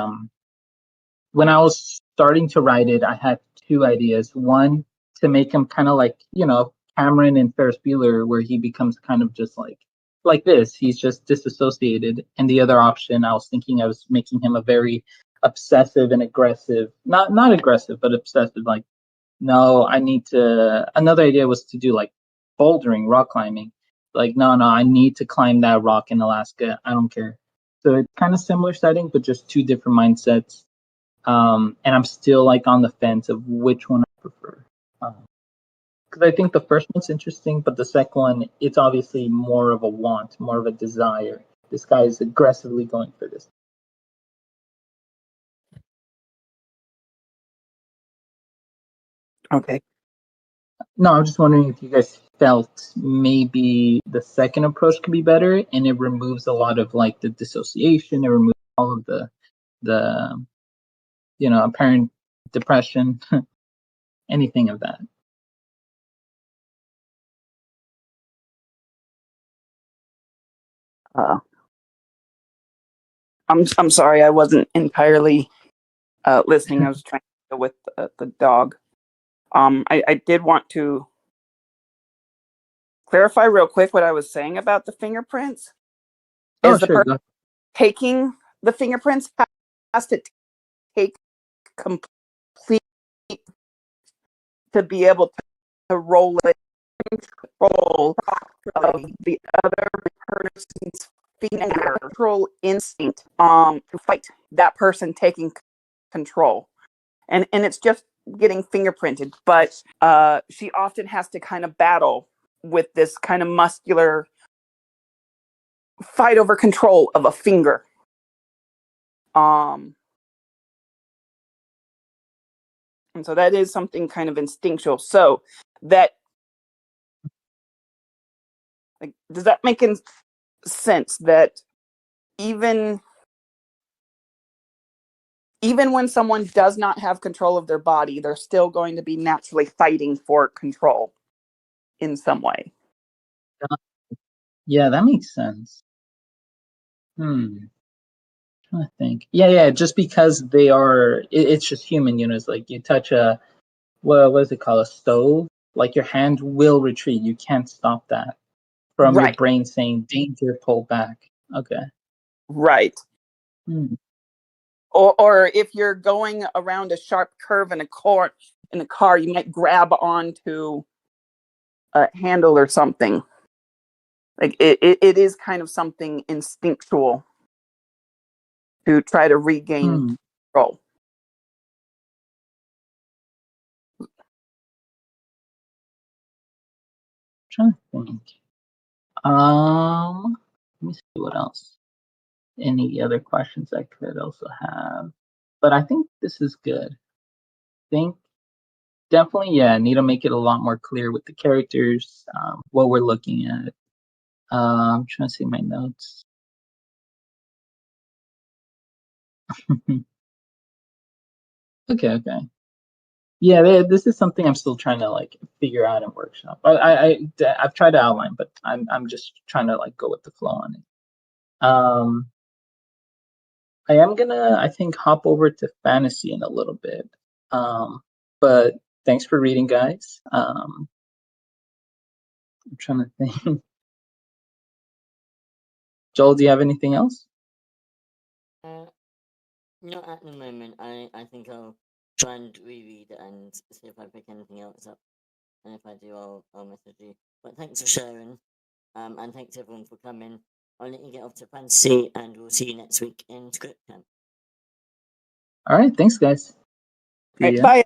when I was starting to write it, I had two ideas. One, to make him kind of like, Cameron and Ferris Bueller, where he becomes kind of just like this. He's just disassociated. And the other option, I was thinking I was making him a very obsessive and aggressive, not aggressive, but obsessive. Like, no, I need to. Another idea was to do like bouldering, rock climbing. Like, no, I need to climb that rock in Alaska. I don't care. So it's kind of similar setting, but just two different mindsets. And I'm still like on the fence of which one I prefer. Because I think the first one's interesting, but the second one, it's obviously more of a want, more of a desire. This guy is aggressively going for this. Okay. No, I'm just wondering if you guys felt maybe the second approach could be better, and it removes a lot of like the dissociation, it removes all of the apparent depression, anything of that. I'm sorry, I wasn't entirely listening. I was trying to deal with the dog. I did want to clarify real quick what I was saying about the fingerprints. Oh, Is the sure. person taking the fingerprints has to take complete to be able to roll it control of the other person's finger, natural instinct to fight that person taking control. And it's just getting fingerprinted, but she often has to kind of battle with this kind of muscular fight over control of a finger. And so that is something kind of instinctual. So that, like, does that make sense that even when someone does not have control of their body, they're still going to be naturally fighting for control in some way? Yeah, that makes sense. I think. Yeah. Just because they are, it's just human. It's like you touch what is it called, a stove? Like your hand will retreat. You can't stop that from your Right. brain saying danger, pull back. Okay. Right. Hmm. Or if you're going around a sharp curve in a car, you might grab onto a handle or something. Like it is kind of something instinctual to try to regain control. Trying to think. Let me see what else. Any other questions I could also have? But I think this is good. Think definitely, yeah, need to make it a lot more clear with the characters, what we're looking at. I'm trying to see my notes. Okay. Yeah, this is something I'm still trying to like figure out and workshop. I've tried to outline, but I'm just trying to like go with the flow on it. I am gonna, I think, hop over to fantasy in a little bit. But thanks for reading, guys. I'm trying to think. Joel, do you have anything else? Not at the moment. I think I'll try and reread and see if I pick anything else up. and if I do, I'll message you. But thanks for sharing, and thanks everyone for coming. I'll let you get off to fantasy, and we'll see you next week in Script Camp. All right, thanks, guys. See Right, ya. bye.